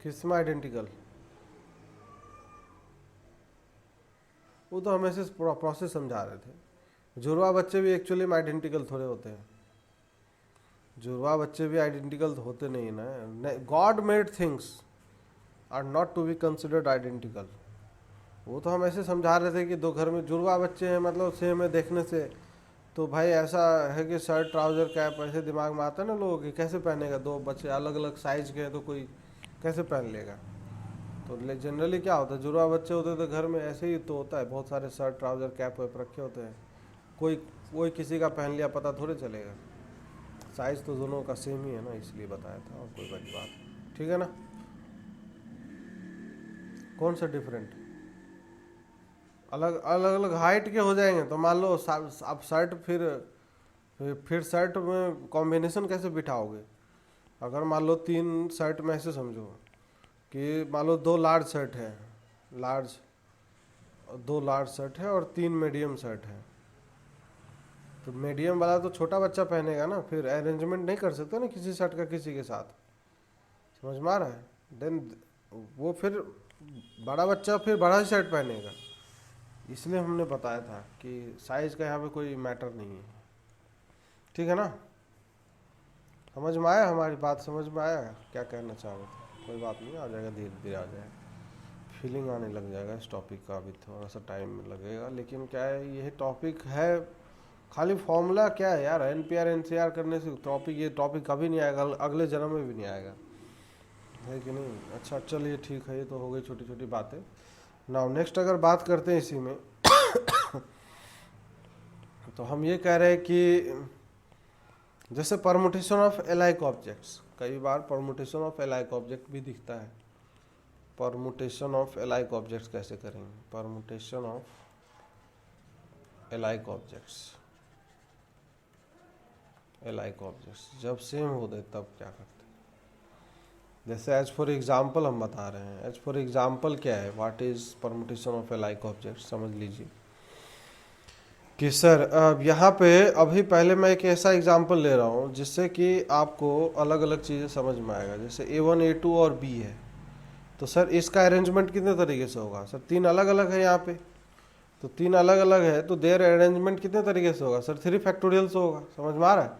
किसमें आइडेंटिकल? वो तो हम ऐसे प्रोसेस समझा रहे थे। जुड़वा बच्चे भी एक्चुअली में आइडेंटिकल थोड़े होते हैं। जुड़वा बच्चे भी आइडेंटिकल होते नहीं ना। God made things are not to be considered identical. वो तो हम ऐसे समझा रहे थे कि 2 घर में जुड़वा बच्चे हैं, मतलब सेम है देखने से, तो भाई ऐसा है कि शर्ट ट्राउजर कैप ऐसे दिमाग में आता है ना लोगों की, कैसे पहनेगा? 2 बच्चे अलग अलग साइज के हैं तो कोई कैसे पहन लेगा? तो जनरली क्या होता है, जुड़वा बच्चे होते हैं तो घर में ऐसे ही तो होता है, बहुत सारे शर्ट ट्राउजर कैप वैप रखे होते हैं, कोई किसी का पहन लिया पता थोड़े चलेगा। साइज तो दोनों का सेम ही है ना, इसलिए बताया था, और कोई बड़ी बात नहीं। ठीक है ना? कौन सा डिफरेंट? अलग अलग हाइट के हो जाएंगे तो मान लो अब शर्ट, फिर शर्ट में कॉम्बिनेशन कैसे बिठाओगे? अगर मान लो 3 शर्ट में ऐसे समझो कि मान लो 2 लार्ज शर्ट है, 2 लार्ज शर्ट है और 3 मीडियम शर्ट है, तो मीडियम वाला तो छोटा बच्चा पहनेगा ना, फिर अरेंजमेंट नहीं कर सकते ना किसी शर्ट का किसी के साथ। समझ में आ रहा है? देन वो फिर बड़ा बच्चा फिर बड़ा शर्ट पहनेगा। इसलिए हमने बताया था कि साइज का यहाँ पे कोई मैटर नहीं है। ठीक है ना? समझ में आया? हमारी बात समझ में आया क्या कहना चाह रहे थे? कोई बात नहीं, आ जाएगा, धीरे धीरे आ जाएगा, फीलिंग आने लग जाएगा इस टॉपिक का। अभी थोड़ा सा टाइम लगेगा, लेकिन क्या है, यही टॉपिक है। खाली फॉर्मूला क्या है यार, NPR NCR करने से ये टॉपिक कभी नहीं आएगा, अगले जन्म में भी नहीं आएगा, है कि नहीं? अच्छा चलिए ठीक है, ये तो हो गई छोटी छोटी बातें। नाउ नेक्स्ट अगर बात करते हैं इसी में तो हम ये कह रहे हैं कि जैसे परमुटेशन ऑफ एलाइक ऑब्जेक्ट्स, कई बार परमुटेशन ऑफ एलाइक ऑब्जेक्ट भी दिखता है। परमुटेशन ऑफ एलाइक ऑब्जेक्ट्स कैसे करेंगे? परमुटेशन ऑफ एलाइक ऑब्जेक्ट्स जब सेम होते तब क्या करते हैं? जैसे एज फॉर एग्जाम्पल हम बता रहे हैं। एज फॉर एग्जाम्पल क्या है, what is permutation of iliac object? समझ लीजिए कि सर अब यहाँ पे अभी पहले मैं एक ऐसा एग्जाम्पल ले रहा हूँ जिससे कि आपको अलग अलग चीज़ें समझ में आएगा। जैसे A1 A2 और B है, तो सर इसका अरेंजमेंट कितने तरीके से होगा? सर 3 अलग अलग है यहाँ पे, तो 3 अलग अलग है तो देयर अरेंजमेंट कितने तरीके से होगा? सर 3 फैक्टोरियल से होगा। समझ में आ रहा है?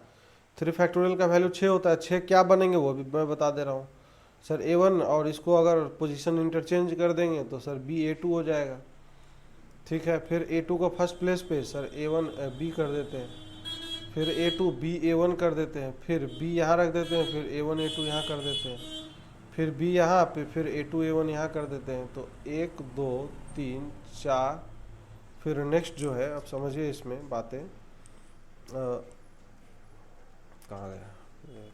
3 फैक्टोरियल का वैल्यू 6 होता है। 6 क्या बनेंगे वो भी मैं बता दे रहा हूँ। सर A1 और इसको अगर पोजीशन इंटरचेंज कर देंगे तो सर B A2 हो जाएगा। ठीक है, फिर A2 को फर्स्ट प्लेस पे सर A1 B कर देते हैं, फिर A2 B A1 कर देते हैं, फिर B यहाँ रख देते हैं, फिर A1 A2 यहाँ कर देते हैं, फिर B यहाँ पे, फिर A2 A1 यहाँ कर देते हैं। तो 1 2 3 4, फिर नेक्स्ट जो है, अब समझिए इसमें बातें, कहाँ गया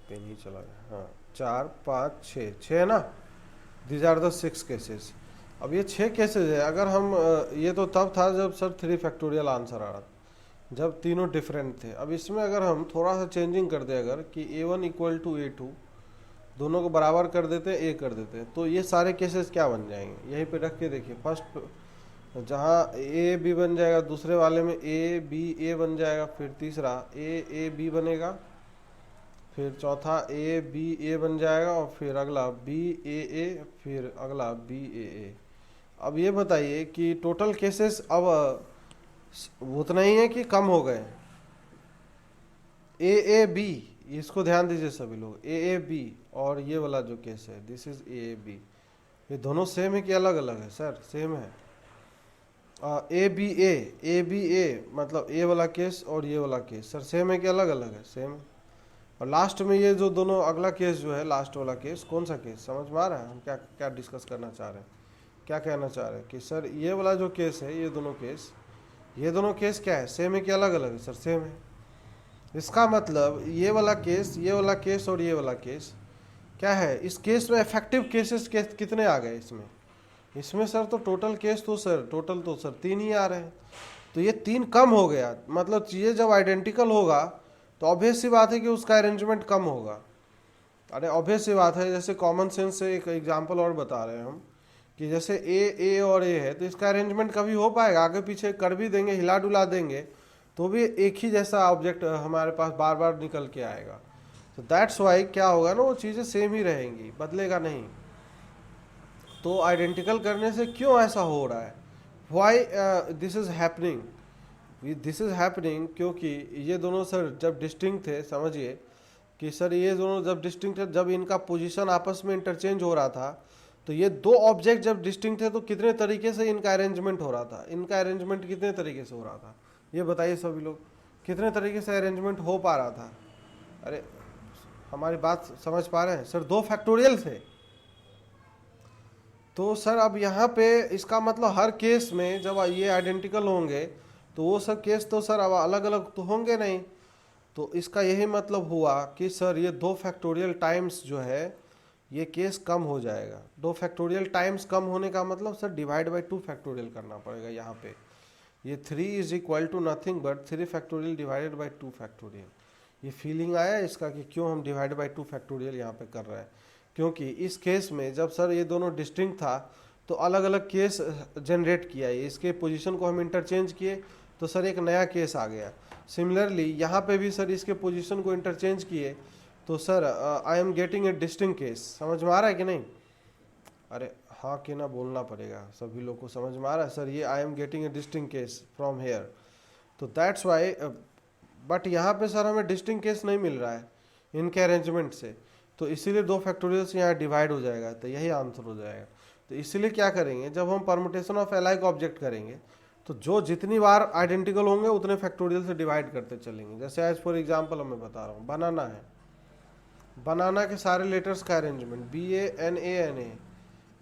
पेन ही चला गया, हाँ 4 5 6 है ना। These are the 6 cases. अब ये 6 केसेस है। अगर हम ये तो तब था जब सर 3 फैक्टोरियल आंसर आ रहा था, जब तीनों डिफरेंट थे। अब इसमें अगर हम थोड़ा सा चेंजिंग कर दें, अगर कि A1 इक्वल टू A2, दोनों को बराबर कर देते हैं, A कर देते हैं, तो ये सारे केसेस क्या बन जाएंगे? यहीं पे रख के देखिए। फर्स्ट जहाँ A B बन जाएगा, दूसरे वाले में A B A बन जाएगा, फिर तीसरा A B बनेगा, फिर चौथा A B A बन जाएगा, और फिर अगला B A A, फिर अगला B A A। अब ये बताइए कि टोटल केसेस अब उतना ही है कि कम हो गए? A A B, इसको ध्यान दीजिए सभी लोग। A A B और ये वाला जो केस है, this is A A B, ये दोनों सेम है कि अलग अलग है? सर सेम है। A B A मतलब A वाला केस और ये वाला केस सर सेम है कि अलग अलग है? सेम है। और लास्ट में ये जो दोनों अगला केस जो है, लास्ट वाला केस, कौन सा केस? समझ में आ रहा है हम क्या क्या डिस्कस करना चाह रहे हैं? क्या कहना चाह रहे हैं कि सर ये वाला जो केस है, ये दोनों केस क्या है, सेम है कि अलग अलग है? सर सेम है। इसका मतलब ये वाला केस और ये वाला केस क्या है, इस केस में इफेक्टिव केसेस कितने आ गए इसमें सर? तो टोटल तो सर 3 ही आ रहे हैं। तो ये 3 कम हो गया, मतलब चीज़ें जब आइडेंटिकल होगा तो ऑब्वियस सी बात है कि उसका अरेंजमेंट कम होगा। अरे ऑब्वियस सी बात है, जैसे कॉमन सेंस से एक एग्जांपल और बता रहे हैं हम कि जैसे ए और ए है, तो इसका अरेंजमेंट कभी हो पाएगा? आगे पीछे कर भी देंगे, हिला डुला देंगे, तो भी एक ही जैसा ऑब्जेक्ट हमारे पास बार बार निकल के आएगा। तो दैट्स वाई क्या होगा ना, वो चीज़ें सेम ही रहेंगी, बदलेगा नहीं। तो आइडेंटिकल करने से क्यों ऐसा हो रहा है, वाई दिस इज हैपनिंग? क्योंकि ये दोनों सर जब डिस्टिंक्ट थे, समझिए कि सर ये दोनों जब डिस्टिंक्ट थे, जब इनका पोजीशन आपस में इंटरचेंज हो रहा था, तो ये 2 ऑब्जेक्ट जब डिस्टिंक्ट थे तो कितने तरीके से इनका अरेंजमेंट हो रहा था? इनका अरेंजमेंट कितने तरीके से हो रहा था, ये बताइए सभी लोग, कितने तरीके से अरेंजमेंट हो पा रहा था? अरे हमारी बात समझ पा रहे हैं सर? 2 फैक्टोरियल थे। तो सर अब यहाँ पे इसका मतलब हर केस में जब ये आइडेंटिकल होंगे तो वो सब केस तो सर अब अलग अलग तो होंगे नहीं। तो इसका यही मतलब हुआ कि सर ये 2 फैक्टोरियल टाइम्स जो है ये केस कम हो जाएगा। 2 फैक्टोरियल टाइम्स कम होने का मतलब सर डिवाइड बाई 2 फैक्टोरियल करना पड़ेगा। यहाँ पे ये 3 is equal to nothing but 3 factorial divided by 2 factorial. ये फीलिंग आया इसका कि क्यों हम डिवाइड बाई 2 फैक्टोरियल यहाँ पे कर रहे हैं? क्योंकि इस केस में जब सर ये दोनों डिस्टिंक्ट था तो अलग अलग केस जनरेट किया, इसके पोजीशन को हम इंटरचेंज किए तो सर एक नया केस आ गया। सिमिलरली यहाँ पे भी सर इसके पोजीशन को इंटरचेंज किए तो sir I am getting a distinct case. समझ में आ रहा है कि नहीं? अरे हाँ कि ना बोलना पड़ेगा, सभी लोग को समझ में आ रहा है सर? ये I am getting a distinct case from here. तो दैट्स वाई, बट यहाँ पे सर हमें डिस्टिंक्ट केस नहीं मिल रहा है इनके अरेंजमेंट से, तो इसीलिए 2 फैक्टोरियल से यहाँ डिवाइड हो जाएगा, तो यही आंसर हो जाएगा। तो इसीलिए क्या करेंगे, जब हम परमुटेशन ऑफ एलाइक ऑब्जेक्ट करेंगे तो जो जितनी बार आइडेंटिकल होंगे उतने फैक्टोरियल से डिवाइड करते चलेंगे। जैसे एज फॉर एग्जांपल मैं बता रहा हूँ, बनाना है, बनाना के सारे लेटर्स का अरेंजमेंट BANANA,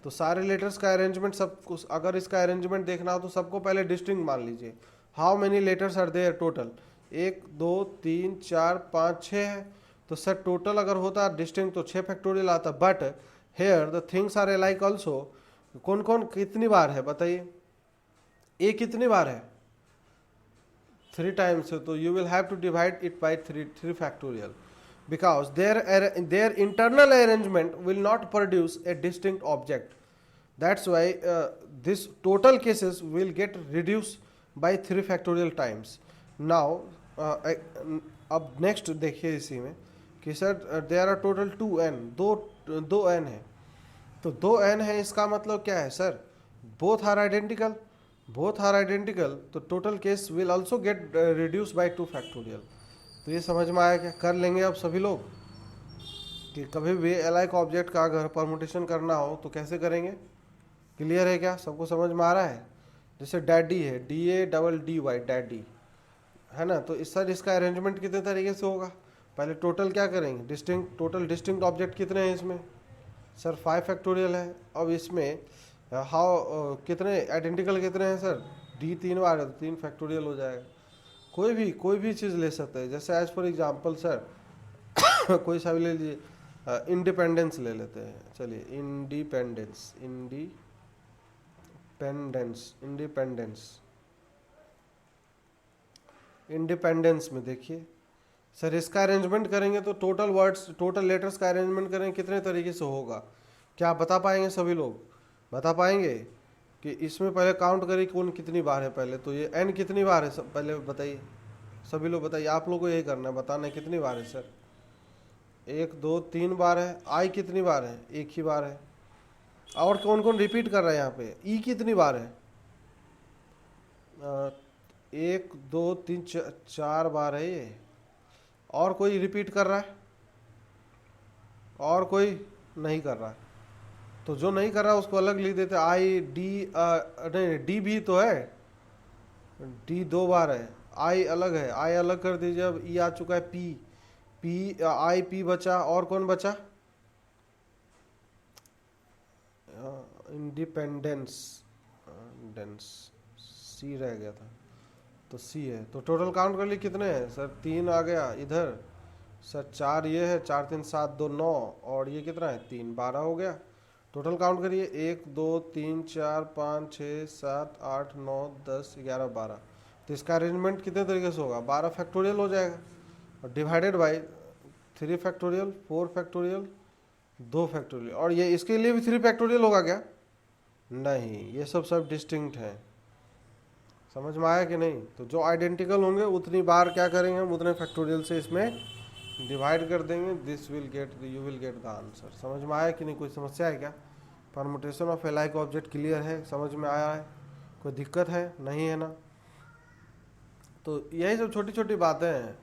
तो सारे लेटर्स का अरेंजमेंट सब कुछ, अगर इसका अरेंजमेंट देखना हो तो सबको पहले डिस्टिंक्ट मान लीजिए। How many letters are there total? 1 2 3 4 5 6 है। तो सर टोटल अगर होता डिस्टिंक्ट तो 6 फैक्टोरियल आता, but here the things are alike also. कौन कौन कितनी बार है बताइए? ए कितनी बार है? 3 टाइम्स है, तो you will have to divide it by 3 factorial because their internal arrangement will not produce a distinct object. That's why this total cases will get reduced by 3 factorial times. Now अब next देखिए इसी में कि sir there are total 2n, दो n है, तो 2n है, इसका मतलब क्या है सर? both are identical, तो total case will also get reduced by 2 factorial. तो ये समझ में आया क्या? कर लेंगे अब सभी लोग कि कभी भी अलाइक ऑब्जेक्ट का अगर परमुटेशन करना हो तो कैसे करेंगे? क्लियर है क्या? सबको समझ में आ रहा है? जैसे डैडी है, DADDY, डैडी है ना, तो इस सर इसका अरेंजमेंट कितने तरीके से होगा? पहले टोटल क्या करेंगे, टोटल डिस्टिंक्ट ऑब्जेक्ट कितने हैं इसमें? सर 5 फैक्टोरियल है। अब इसमें कितने आइडेंटिकल कितने हैं सर? D 3 बार है तो 3 फैक्टोरियल हो जाएगा। कोई भी चीज़ ले सकते हैं, जैसे एज फॉर एग्जांपल सर कोई सा भी ले लीजिए, इंडिपेंडेंस ले लेते हैं, चलिए इंडिपेंडेंस में देखिए सर इसका अरेंजमेंट करेंगे तो टोटल लेटर्स का अरेंजमेंट करेंगे कितने तरीके से होगा? क्या आप बता पाएंगे? सभी लोग बता पाएंगे कि इसमें पहले काउंट करिए कौन कितनी बार है पहले, तो ये n कितनी बार है सब पहले बताइए, सभी लोग बताइए। आप लोगों को यही करना है, बताना है कितनी बार है सर? 1 2 3 बार है। I कितनी बार है? 1 ही बार है। और कौन कौन रिपीट कर रहा है यहाँ पे? E कितनी बार है? 1 2 3 4 बार है ये। और कोई रिपीट कर रहा है? और कोई नहीं कर रहा है? तो जो नहीं कर रहा उसको अलग लिख देते, नहीं D भी तो है, D 2 बार है, I अलग है, I अलग कर दीजिए। अब E आ चुका है, P बचा, और कौन बचा? इंडिपेंडेंस डेंस सी रह गया था, तो सी है। तो टोटल काउंट कर लिए कितने हैं सर, 3 आ गया इधर सर, 4 ये है, 4 3 7 2 9, और ये कितना है 3 12 हो गया। टोटल काउंट करिए 1 2 3 4 5 6 7 8 9 10 11 12। तो इसका अरेंजमेंट कितने तरीके से होगा, 12 फैक्टोरियल हो जाएगा, और divided by 3 factorial 4 factorial 2 factorial. और ये इसके लिए भी 3 फैक्टोरियल होगा क्या, नहीं, ये सब डिस्टिंक्ट है। समझ में आया कि नहीं। तो जो आइडेंटिकल होंगे उतनी बार क्या करेंगे हम, उतने फैक्टोरियल से इसमें डिवाइड कर देंगे, this will get, you will get the answer. समझ में आया कि नहीं, कोई समस्या है क्या। Permutation of iliac object clear है, समझ में आया है, कोई दिक्कत है नहीं है ना। तो यही सब छोटी छोटी बातें हैं,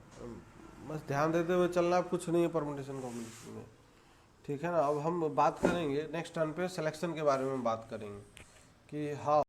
बस ध्यान देते हुए चलना, कुछ नहीं है परमुटेशन कॉम्बिनेशन में, ठीक है ना। अब हम बात करेंगे नेक्स्ट टर्न पे सिलेक्शन के बारे में बात करेंगे कि हाँ